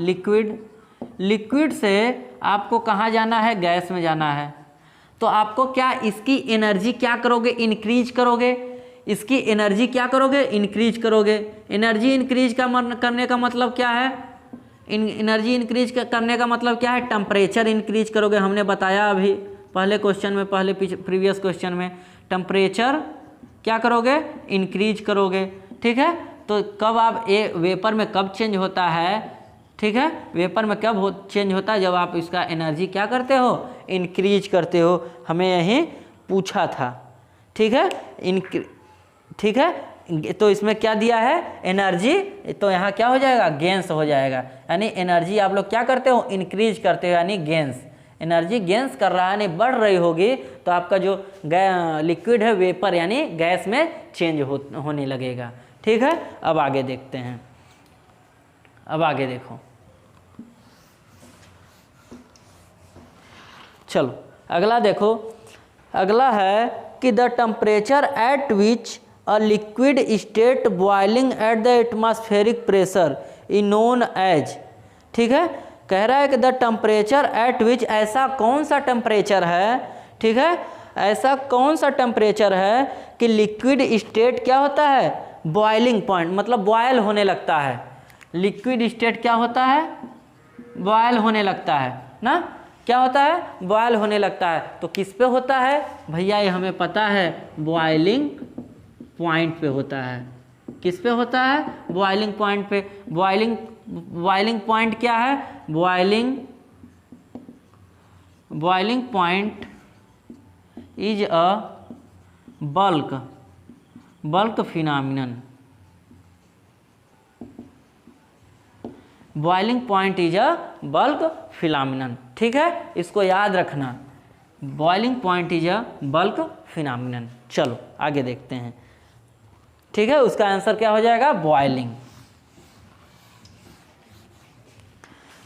लिक्विड से आपको कहाँ जाना है, गैस में जाना है, तो आपको क्या इसकी एनर्जी क्या करोगे, इंक्रीज करोगे, इसकी एनर्जी क्या करोगे, इंक्रीज करोगे। एनर्जी इंक्रीज करने का मतलब क्या है, एनर्जी इंक्रीज करने का मतलब क्या है, टेम्परेचर इंक्रीज करोगे। हमने बताया अभी पहले क्वेश्चन में, पहले प्रीवियस क्वेश्चन में, टेम्परेचर क्या करोगे, इंक्रीज करोगे। ठीक है, तो कब आप वेपर में कब चेंज होता है, ठीक है, वेपर में कब चेंज होता है, जब आप इसका एनर्जी क्या करते हो, इंक्रीज करते हो। हमें यही पूछा था। ठीक है, ठीक है, तो इसमें क्या दिया है, एनर्जी, तो यहाँ क्या हो जाएगा, गेंस हो जाएगा। यानी एनर्जी आप लोग क्या करते हो, इंक्रीज करते हो, यानी गेंस, एनर्जी गेंस कर रहा है, यानी बढ़ रही होगी, तो आपका जो लिक्विड है वेपर यानी गैस में चेंज होने लगेगा। ठीक है, अब आगे देखते हैं। अब आगे देखो, चलो अगला देखो, अगला है कि the temperature at which a liquid state boiling at the atmospheric pressure is known as. ठीक है, कह रहा है कि द टेम्परेचर एट विच, ऐसा कौन सा टेम्परेचर है, ठीक है, ऐसा कौन सा टेम्परेचर है कि लिक्विड स्टेट क्या होता है, बॉइलिंग पॉइंट, मतलब बॉयल होने लगता है। लिक्विड स्टेट क्या होता है, बॉयल होने लगता है ना, क्या होता है, बॉयल होने लगता है। तो किस पे होता है भैया, ये हमें पता है, बॉइलिंग पॉइंट पे होता है। किस पे होता है, बॉइलिंग पॉइंट पे। बॉइलिंग पॉइंट क्या है, boiling point is a bulk, bulk phenomenon. Boiling point is a bulk phenomenon. ठीक है, इसको याद रखना, boiling point is a bulk phenomenon. चलो आगे देखते हैं। ठीक है, उसका आंसर क्या हो जाएगा? बॉइलिंग।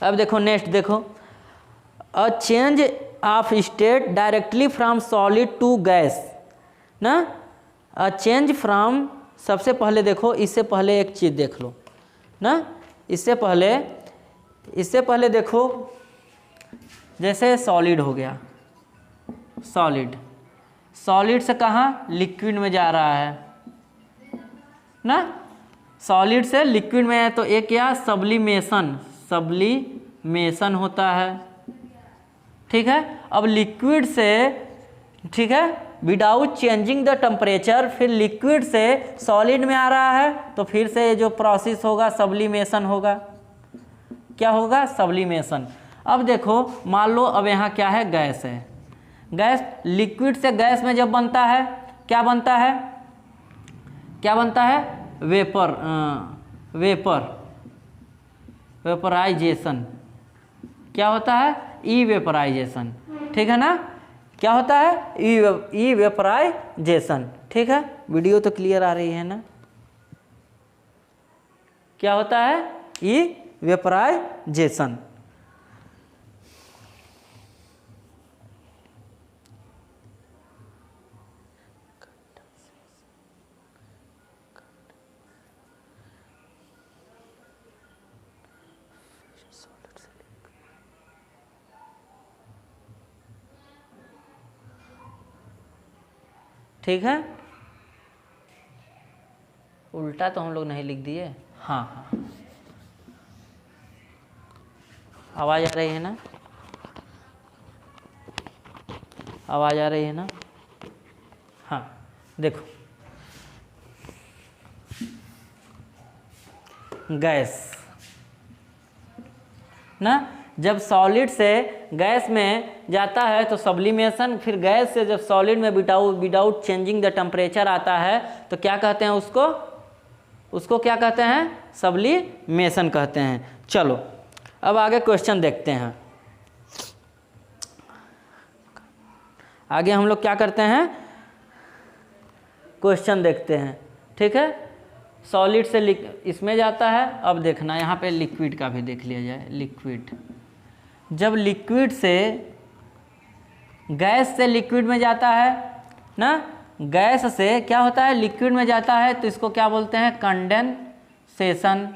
अब देखो नेक्स्ट, देखो a change of state directly from solid to gas ना। अ चेंज फ्रॉम, सबसे पहले देखो, इससे पहले एक चीज़ देख लो ना, इससे पहले देखो, जैसे सॉलिड हो गया, सॉलिड से कहाँ? लिक्विड में जा रहा है ना, सॉलिड से लिक्विड में है, तो एक क्या? सब्लिमेशन होता है। ठीक है, अब लिक्विड से, ठीक है, विदाउट चेंजिंग द टेम्परेचर, फिर लिक्विड से सॉलिड में आ रहा है, तो फिर से जो प्रोसेस होगा सब्लिमेशन होगा। क्या होगा? सब्लिमेशन। अब देखो, मान लो अब यहाँ क्या है? गैस है। गैस, लिक्विड से गैस में जब बनता है, क्या बनता है? वेपराइजेशन। क्या होता है? इवेपराइजेशन। ठीक है ना, क्या होता है? इवेपराइजेशन। ठीक है, वीडियो तो क्लियर आ रही है ना? क्या होता है? इवेपराइजेशन। ठीक है, उल्टा तो हम लोग नहीं लिख दिए। हाँ हाँ, आवाज़ आ रही है ना? आवाज़ आ रही है ना? हाँ, देखो गैस ना, जब सॉलिड से गैस में जाता है तो सब्लिमेशन, फिर गैस से जब सॉलिड में विदाउट चेंजिंग द टेम्परेचर आता है, तो क्या कहते हैं उसको क्या कहते हैं? सब्लिमेशन कहते हैं। चलो अब आगे क्वेश्चन देखते हैं। आगे हम लोग क्या करते हैं? क्वेश्चन देखते हैं। ठीक है, सॉलिड से इसमें जाता है। अब देखना, यहाँ पे लिक्विड का भी देख लिया जाए। लिक्विड, जब लिक्विड से गैस से लिक्विड में जाता है ना, गैस से क्या होता है? लिक्विड में जाता है, तो इसको क्या बोलते हैं? कंडेंसेशन।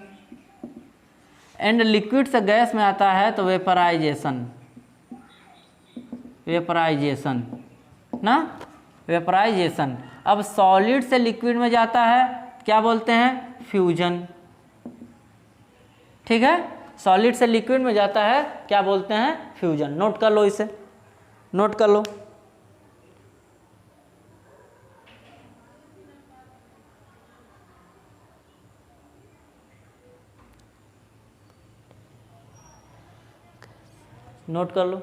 एंड लिक्विड से गैस में आता है तो वेपराइजेशन ना, वेपराइजेशन। अब सॉलिड से लिक्विड में जाता है, क्या बोलते हैं? फ्यूजन। ठीक है, सॉलिड से लिक्विड में जाता है, क्या बोलते हैं? फ्यूजन। नोट कर लो, इसे नोट कर लो। नोट कर लो।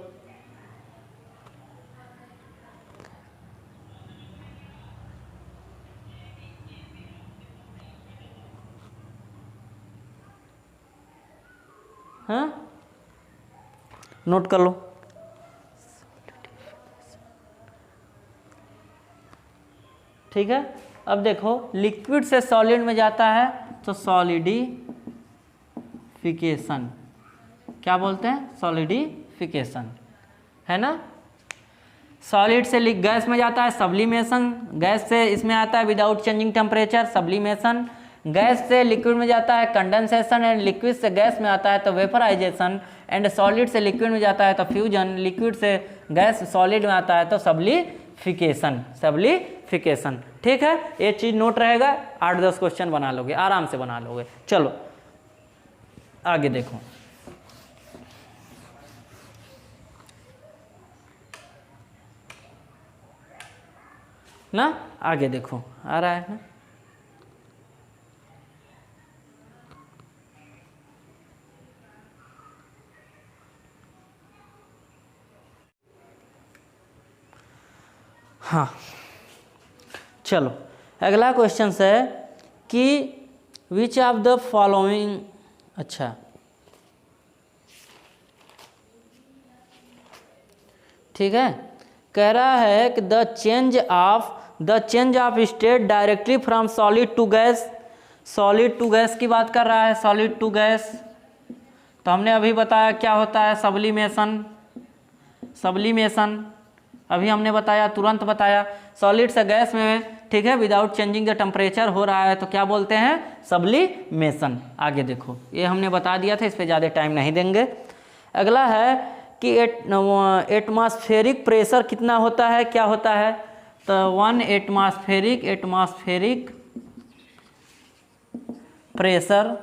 हाँ, नोट कर लो। ठीक है, अब देखो, लिक्विड से सॉलिड में जाता है तो सॉलिडिफिकेशन। क्या बोलते हैं? सॉलिडिफिकेशन, है ना। सॉलिड से गैस में जाता है, सब्लिमेशन। गैस से इसमें आता है without changing temperature, sublimation. Gas से लिक्विड में जाता है, कंडेंसेशन। एंड लिक्विड से गैस में आता है तो वेपराइजेशन। एंड सॉलिड से लिक्विड में जाता है तो फ्यूजन। लिक्विड से गैस सॉलिड में आता है तो सब्लिफिकेशन। ठीक है, ये चीज़ नोट रहेगा, 8-10 क्वेश्चन बना लोगे, आराम से बना लोगे। चलो आगे देखो। ना, आगे देखो, आ रहा है ना? हाँ, चलो अगला क्वेश्चन है कि विच ऑफ द फॉलोइंग, अच्छा ठीक है, कह रहा है कि the change of state directly from solid to gas, solid to gas की बात कर रहा है, सॉलिड टू गैस। तो हमने अभी बताया क्या होता है सब्लिमेशन, सब्लिमेशन अभी हमने बताया, तुरंत बताया, सॉलिड से गैस में, ठीक है, विदाउट चेंजिंग द टेम्परेचर हो रहा है तो क्या बोलते हैं, सब्लिमेशन। आगे देखो ये हमने बता दिया था, इस पर ज़्यादा टाइम नहीं देंगे। अगला है कि एटमॉस्फेरिक प्रेशर कितना होता है, क्या होता है, तो 1 एटमॉस्फेरिक प्रेशर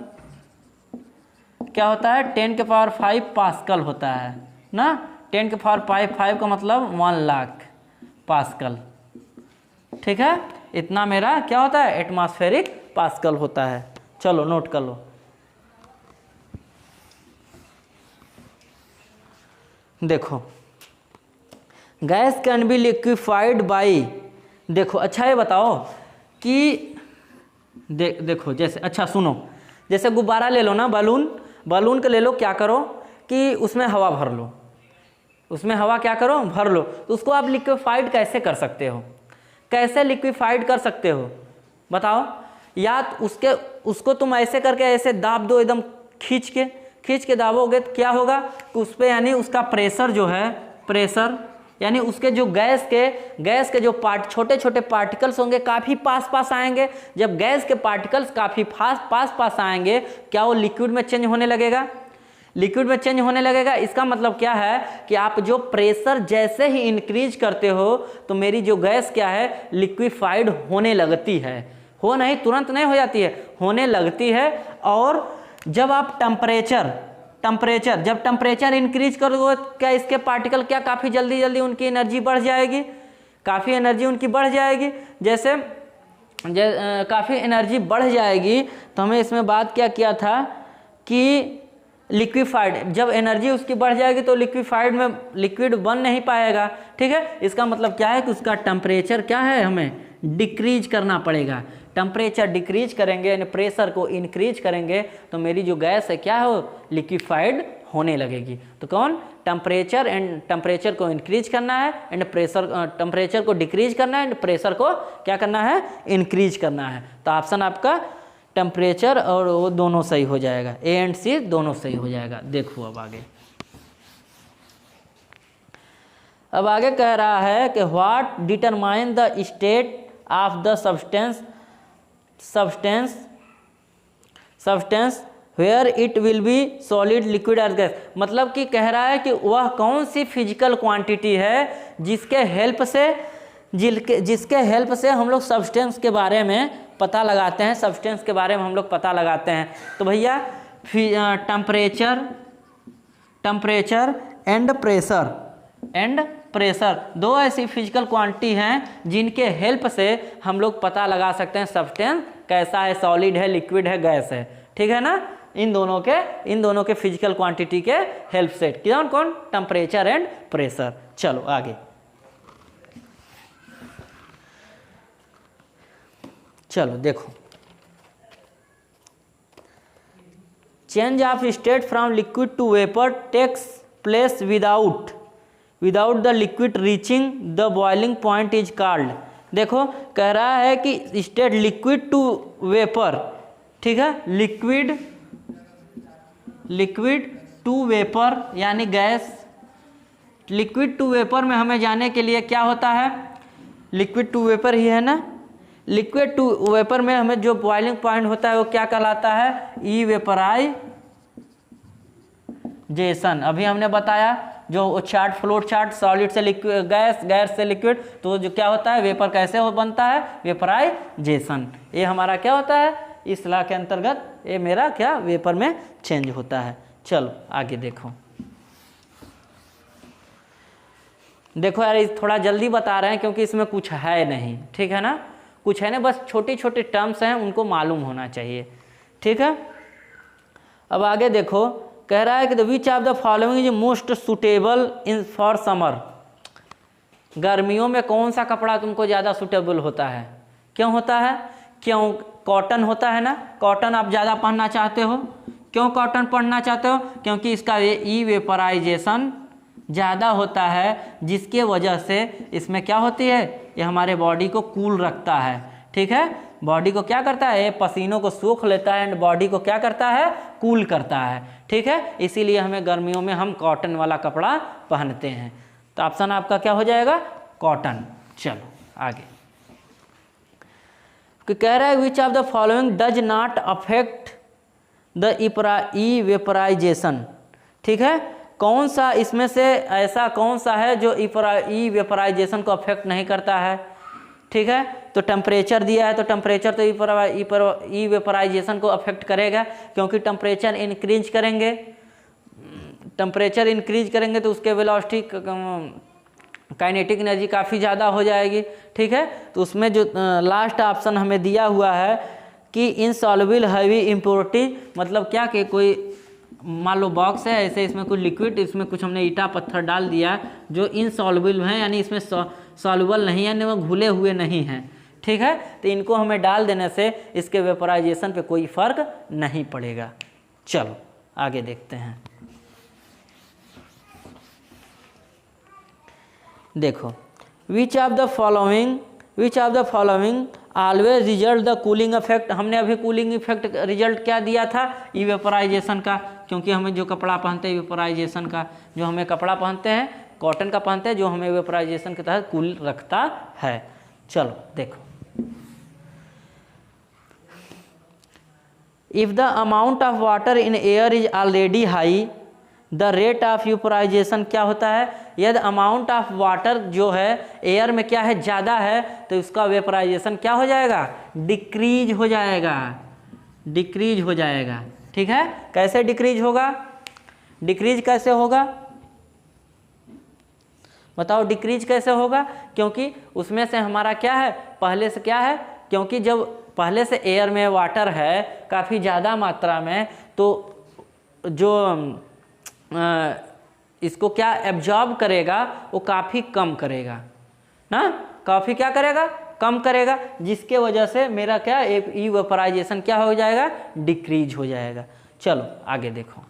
क्या होता है, 10 के पावर 5 पास्कल होता है ना, 10 के पावर 5 का मतलब 1 लाख पास्कल, ठीक है, इतना मेरा क्या होता है, एटमॉस्फेरिक पास्कल होता है। चलो नोट कर लो। देखो gas can B liquefied by, देखो अच्छा ये बताओ कि देखो जैसे, अच्छा सुनो, जैसे गुब्बारा ले लो ना, बलून के ले लो, क्या करो कि उसमें हवा भर लो, उसमें हवा क्या करो, भर लो, तो उसको आप लिक्विफाइड कैसे कर सकते हो, कैसे लिक्विफाइड कर सकते हो बताओ। या उसको तुम ऐसे करके ऐसे दाब दो, एकदम खींच के दाबोगे तो क्या होगा कि उस पर यानी उसका प्रेशर जो है, प्रेशर यानी उसके जो गैस के जो छोटे छोटे पार्टिकल्स होंगे काफ़ी पास आएंगे। जब गैस के पार्टिकल्स काफ़ी पास आएंगे, क्या वो लिक्विड में चेंज होने लगेगा, लिक्विड में चेंज होने लगेगा। इसका मतलब क्या है कि आप जो प्रेशर जैसे ही इंक्रीज करते हो तो मेरी जो गैस क्या है, लिक्विफाइड होने लगती है, हो नहीं, तुरंत नहीं हो जाती है, होने लगती है। और जब आप जब टेम्परेचर इंक्रीज करोगे, क्या इसके पार्टिकल क्या काफ़ी जल्दी उनकी एनर्जी बढ़ जाएगी, काफ़ी एनर्जी उनकी बढ़ जाएगी। जैसे काफ़ी एनर्जी बढ़ जाएगी तो हमें इसमें बात क्या किया था कि लिक्विफाइड, जब एनर्जी उसकी बढ़ जाएगी तो लिक्विफाइड में लिक्विड बन नहीं पाएगा, ठीक है। इसका मतलब क्या है कि उसका टेम्परेचर क्या है, हमें डिक्रीज करना पड़ेगा। टेम्परेचर डिक्रीज करेंगे यानी प्रेशर को इंक्रीज करेंगे तो मेरी जो गैस है क्या हो, लिक्विफाइड होने लगेगी। तो कौन, टेम्परेचर को इंक्रीज करना है एंड टेम्परेचर को डिक्रीज करना है एंड प्रेशर को क्या करना है, इंक्रीज करना है। तो ऑप्शन आपका टेम्परेचर और वो दोनों सही हो जाएगा, ए एंड सी दोनों सही हो जाएगा। देखो अब आगे कह रहा है कि what determine the state of the substance where it will be solid, liquid और गैस। मतलब कि कह रहा है कि वह कौन सी फिजिकल क्वांटिटी है जिसके हेल्प से हम लोग सब्सटेंस के बारे में पता लगाते हैं, सब्सटेंस के बारे में हम लोग पता लगाते हैं। तो भैया टेम्परेचर एंड प्रेशर दो ऐसी फिजिकल क्वांटिटी हैं जिनके हेल्प से हम लोग पता लगा सकते हैं सब्सटेंस कैसा है, सॉलिड है, लिक्विड है, गैस है, ठीक है ना। इन दोनों के फिजिकल क्वांटिटी के हेल्प से कौन, टेम्परेचर एंड प्रेशर। चलो आगे, चलो देखो, change of state from liquid to vapour takes place without the liquid reaching the boiling point is called. देखो कह रहा है कि स्टेट लिक्विड टू वेपर, ठीक है, लिक्विड टू वेपर यानी गैस, लिक्विड टू वेपर में हमें जाने के लिए क्या होता है, लिक्विड टू वेपर ही है ना, लिक्विड टू वेपर में हमें जो बॉइलिंग पॉइंट होता है वो क्या कहलाता है, इवेपराइजेशन। अभी हमने बताया जो चार्ट, फ्लोट चार्ट, सॉलिड से लिक्विड, गैस से लिक्विड, तो जो क्या होता है, वेपर कैसे हो बनता है, वेपराइजेशन। ये हमारा क्या होता है, इस लॉ के अंतर्गत ये मेरा क्या वेपर में चेंज होता है। चलो आगे देखो यार, थोड़ा जल्दी बता रहे हैं क्योंकि इसमें कुछ है नहीं, ठीक है ना, कुछ है ना, बस छोटी छोटी टर्म्स हैं उनको मालूम होना चाहिए, ठीक है। अब आगे देखो, कह रहा है कि which of the following is most suitable in for summer. गर्मियों में कौन सा कपड़ा तुमको ज़्यादा सुटेबल होता है, क्यों होता है? क्यों? कॉटन होता है ना, कॉटन आप ज़्यादा पहनना चाहते हो। क्यों कॉटन पहनना चाहते हो? क्योंकि इसका ई वेपराइजेशन ज़्यादा होता है, जिसके वजह से इसमें क्या होती है, ये हमारे बॉडी को कूल रखता है। ठीक है, बॉडी को क्या करता है, ये पसीनों को सोख लेता है एंड बॉडी को क्या करता है, कूल करता है। ठीक है, इसीलिए हमें गर्मियों में हम कॉटन वाला कपड़ा पहनते हैं। तो ऑप्शन आपका क्या हो जाएगा, कॉटन। चलो आगे कह रहा है which of the following does not affect the e vaporisation. ठीक है, कौन सा इसमें से ऐसा कौन सा है जो ई वेपराइजेशन को अफेक्ट नहीं करता है? ठीक है, तो टेम्परेचर दिया है, तो टेम्परेचर तो ई वेपराइजेशन को अफेक्ट करेगा, क्योंकि टेम्परेचर इंक्रीज करेंगे, टेम्परेचर इंक्रीज करेंगे तो उसके वेलोसिटी काइनेटिक एनर्जी काफ़ी ज़्यादा हो जाएगी। ठीक है, तो उसमें जो लास्ट ऑप्शन हमें दिया हुआ है कि इनसॉल्युबल हैवी इम्प्योरिटी, मतलब क्या कि कोई मान लो बॉक्स है ऐसे, इसमें कुछ लिक्विड, इसमें कुछ हमने ईटा पत्थर डाल दिया जो इनसॉल्युबल है, यानी इसमें सॉल्युबल नहीं है, यानी वो घुले हुए नहीं हैं। ठीक है, तो इनको हमें डाल देने से इसके वेपराइजेशन पे कोई फर्क नहीं पड़ेगा। चलो आगे देखते हैं। देखो विच of the following always result the cooling effect. हमने अभी कूलिंग इफेक्ट रिजल्ट क्या दिया था, इवेपोराइजेशन का, क्योंकि हमें जो कपड़ा पहनते हैं इवेपोराइजेशन का, जो हमें कपड़ा पहनते हैं कॉटन का पहनते हैं, जो हमें इवेपोराइजेशन के तहत कूल रखता है। चलो देखो, if the amount of water in air is already high the rate of vaporisation क्या होता है, यदि अमाउंट ऑफ वाटर जो है एयर में क्या है, ज़्यादा है, तो इसका वेपोराइजेशन क्या हो जाएगा, डिक्रीज हो जाएगा, डिक्रीज हो जाएगा। ठीक है, कैसे डिक्रीज होगा, डिक्रीज कैसे होगा बताओ, डिक्रीज कैसे होगा? क्योंकि उसमें से हमारा क्या है, पहले से क्या है, क्योंकि जब पहले से एयर में वाटर है काफ़ी ज़्यादा मात्रा में, तो जो इसको क्या एब्जॉर्ब करेगा, वो काफ़ी कम करेगा ना, काफ़ी क्या करेगा, कम करेगा, जिसके वजह से मेरा क्या इवेपोराइजेशन क्या हो जाएगा, डिक्रीज हो जाएगा। चलो आगे देखो,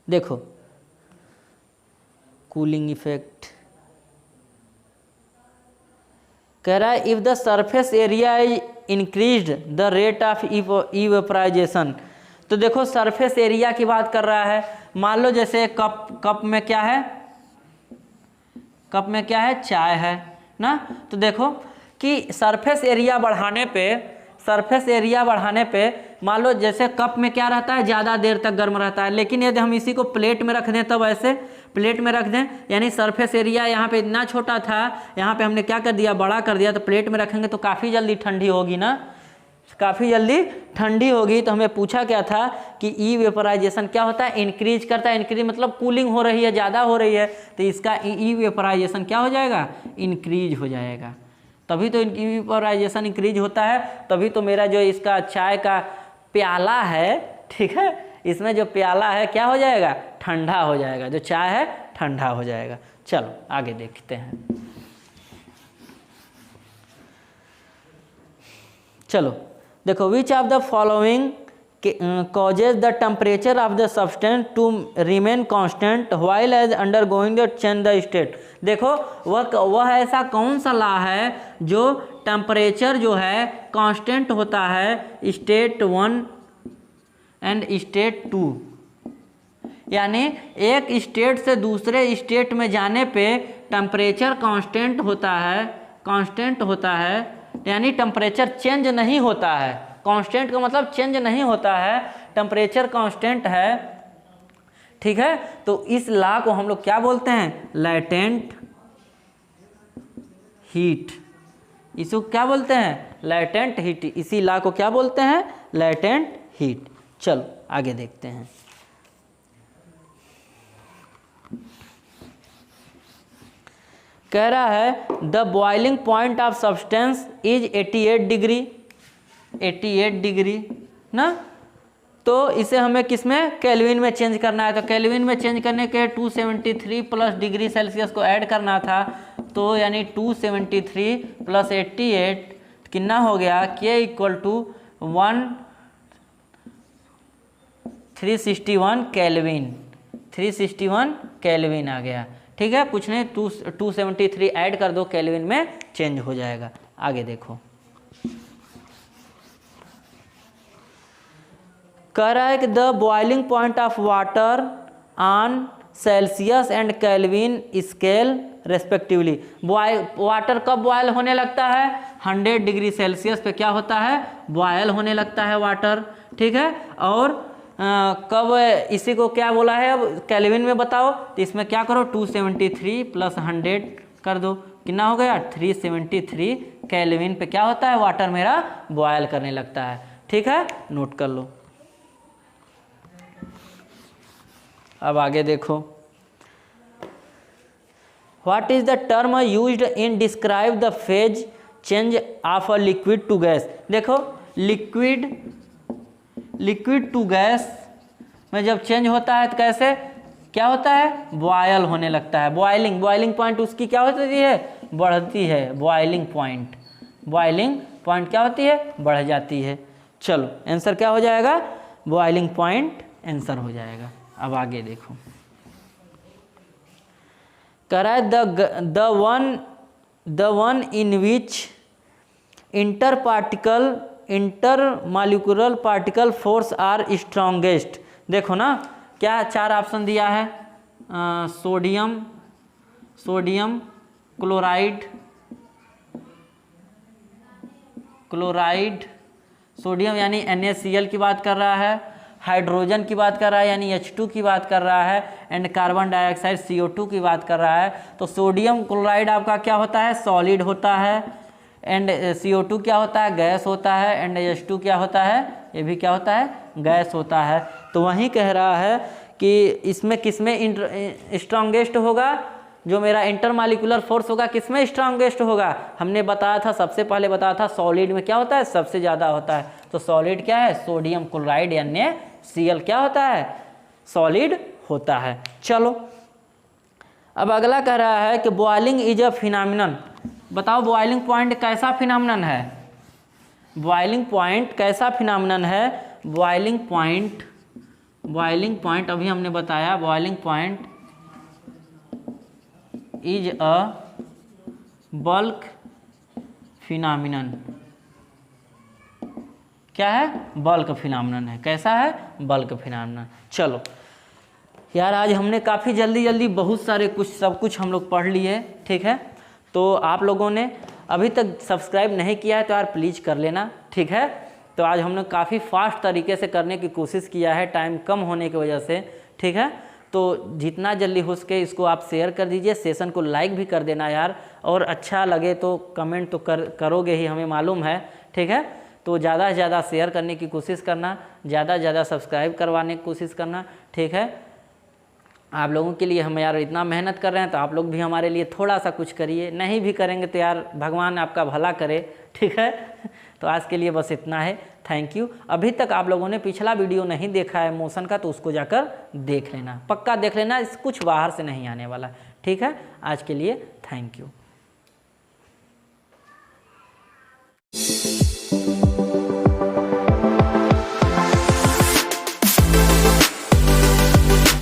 देखो कूलिंग इफेक्ट कह रहा है if the surface area is increased the rate of evaporisation. तो देखो सरफेस एरिया की बात कर रहा है, मान लो जैसे कप में क्या है, कप में क्या है, चाय है ना। तो देखो कि सरफेस एरिया बढ़ाने पे मान लो जैसे कप में क्या रहता है, ज़्यादा देर तक गर्म रहता है, लेकिन यदि हम इसी को प्लेट में रख दें, तब ऐसे प्लेट में रख दें, यानी सरफेस एरिया यहाँ पे इतना छोटा था, यहाँ पे हमने क्या कर दिया, बड़ा कर दिया, तो प्लेट में रखेंगे तो काफ़ी जल्दी ठंडी होगी ना, काफ़ी जल्दी ठंडी होगी। तो हमें पूछा क्या था कि ई वेपोराइजेशन क्या होता है, इंक्रीज करता है, इंक्रीज मतलब कूलिंग हो रही है, ज़्यादा हो रही है, तो इसका ई वेपोराइजेशन क्या हो जाएगा, इंक्रीज हो जाएगा। तभी तो वेपोराइजेशन इंक्रीज होता है, तभी तो मेरा जो इसका चाय का प्याला है, ठीक है, इसमें जो प्याला है क्या हो जाएगा, ठंडा हो जाएगा, जो चाय है ठंडा हो जाएगा। चलो आगे देखते हैं। चलो देखो विच of the following causes the temperature of the substance to remain constant while as undergoing the change the state। देखो वह ऐसा कौन सा लॉ है जो टेम्परेचर जो है कांस्टेंट होता है स्टेट 1 एंड स्टेट 2, यानी एक स्टेट से दूसरे स्टेट में जाने पे टेम्परेचर कांस्टेंट होता है, यानी टेम्परेचर चेंज नहीं होता है। कांस्टेंट का मतलब चेंज नहीं होता है, टेम्परेचर कांस्टेंट है। ठीक है, तो इस लॉ को हम लोग क्या बोलते हैं, लैटेंट हीट। इसको क्या बोलते हैं, लैटेंट हीट। इसी लॉ को क्या बोलते हैं, लैटेंट हीट। चलो आगे देखते हैं। कह रहा है the boiling point of substance is 88 degree ना। तो इसे हमें किसमें, केल्विन में चेंज करना है। तो केल्विन में चेंज करने के 273 प्लस डिग्री सेल्सियस को ऐड करना था, तो यानी 273 प्लस 88 कितना हो गया, के इक्वल टू 361 केल्विन, 361 केल्विन आ गया। ठीक है, कुछ नहीं, 273 ऐड कर दो, केल्विन में चेंज हो जाएगा। आगे देखो, कह रहा है कि the boiling point of water on Celsius and kelvin scale respectively. Water कब बॉयल होने लगता है, 100 डिग्री सेल्सियस पे क्या होता है, बॉयल होने लगता है वाटर। ठीक है, और कब, इसी को क्या बोला है अब केल्विन में बताओ, तो इसमें क्या करो, 273 प्लस 100 कर दो, कितना हो गया, 373 केल्विन पे क्या होता है, वाटर मेरा बॉयल करने लगता है। ठीक है, नोट कर लो। अब आगे देखो, what is the term used in describe the phase change of a liquid to gas. देखो, लिक्विड टू गैस में जब चेंज होता है तो कैसे, क्या होता है, बॉयल होने लगता है। बॉइलिंग पॉइंट उसकी क्या होती है, बढ़ती है। बॉइलिंग पॉइंट क्या होती है, बढ़ जाती है। चलो, आंसर क्या हो जाएगा, बॉइलिंग पॉइंट आंसर हो जाएगा। अब आगे देखो, कह रहा है the one in which intermolecular particle force are strongest. देखो ना, क्या 4 ऑप्शन दिया है, सोडियम क्लोराइड, सोडियम यानी NaCl की बात कर रहा है, हाइड्रोजन की बात कर रहा है यानी H2 की बात कर रहा है, एंड कार्बन डाइऑक्साइड CO2 की बात कर रहा है। तो सोडियम क्लोराइड आपका क्या होता है, सॉलिड होता है, एंड CO2 क्या होता है, गैस होता है, एंड H2 क्या होता है, ये भी क्या होता है, गैस होता है। तो वहीं कह रहा है कि इसमें किसमें स्ट्रॉन्गेस्ट होगा, जो मेरा इंटरमॉलिक्यूलर फोर्स होगा किसमें स्ट्रॉन्गेस्ट होगा, हमने बताया था, सबसे पहले बताया था सॉलिड में क्या होता है, सबसे ज़्यादा होता है। तो सॉलिड क्या है, सोडियम क्लोराइड NaCl क्या होता है, सॉलिड होता है। चलो, अब अगला कह रहा है कि बॉइलिंग इज अ फिनोमिनन। बताओ बॉइलिंग पॉइंट कैसा फिनोमिनन है, बॉइलिंग पॉइंट कैसा फिनोमिनन है। बॉइलिंग पॉइंट अभी हमने बताया, boiling point is a bulk phenomenon. क्या है, बल्क फिनोमिनन है। कैसा है, बल्क फिनोमिनन। चलो यार, आज हमने काफ़ी जल्दी बहुत सारे सब कुछ हम लोग पढ़ लिए। ठीक है, तो आप लोगों ने अभी तक सब्सक्राइब नहीं किया है तो यार प्लीज़ कर लेना। ठीक है, तो आज हमने काफ़ी फास्ट तरीके से करने की कोशिश किया है, टाइम कम होने की वजह से। ठीक है, तो जितना जल्दी हो सके इसको आप शेयर कर दीजिए, सेशन को लाइक भी कर देना यार, और अच्छा लगे तो कमेंट तो करोगे ही, हमें मालूम है। ठीक है, तो ज़्यादा से ज़्यादा शेयर करने की कोशिश करना, ज़्यादा से ज़्यादा सब्सक्राइब करवाने की कोशिश करना। ठीक है, आप लोगों के लिए हम यार इतना मेहनत कर रहे हैं, तो आप लोग भी हमारे लिए थोड़ा सा कुछ करिए। नहीं भी करेंगे तो यार भगवान आपका भला करे। ठीक है, तो आज के लिए बस इतना है। Thank you. अभी तक आप लोगों ने पिछला वीडियो नहीं देखा है मोशन का, तो उसको जाकर देख लेना, पक्का देख लेना, कुछ बाहर से नहीं आने वाला। ठीक है, आज के लिए थैंक यू।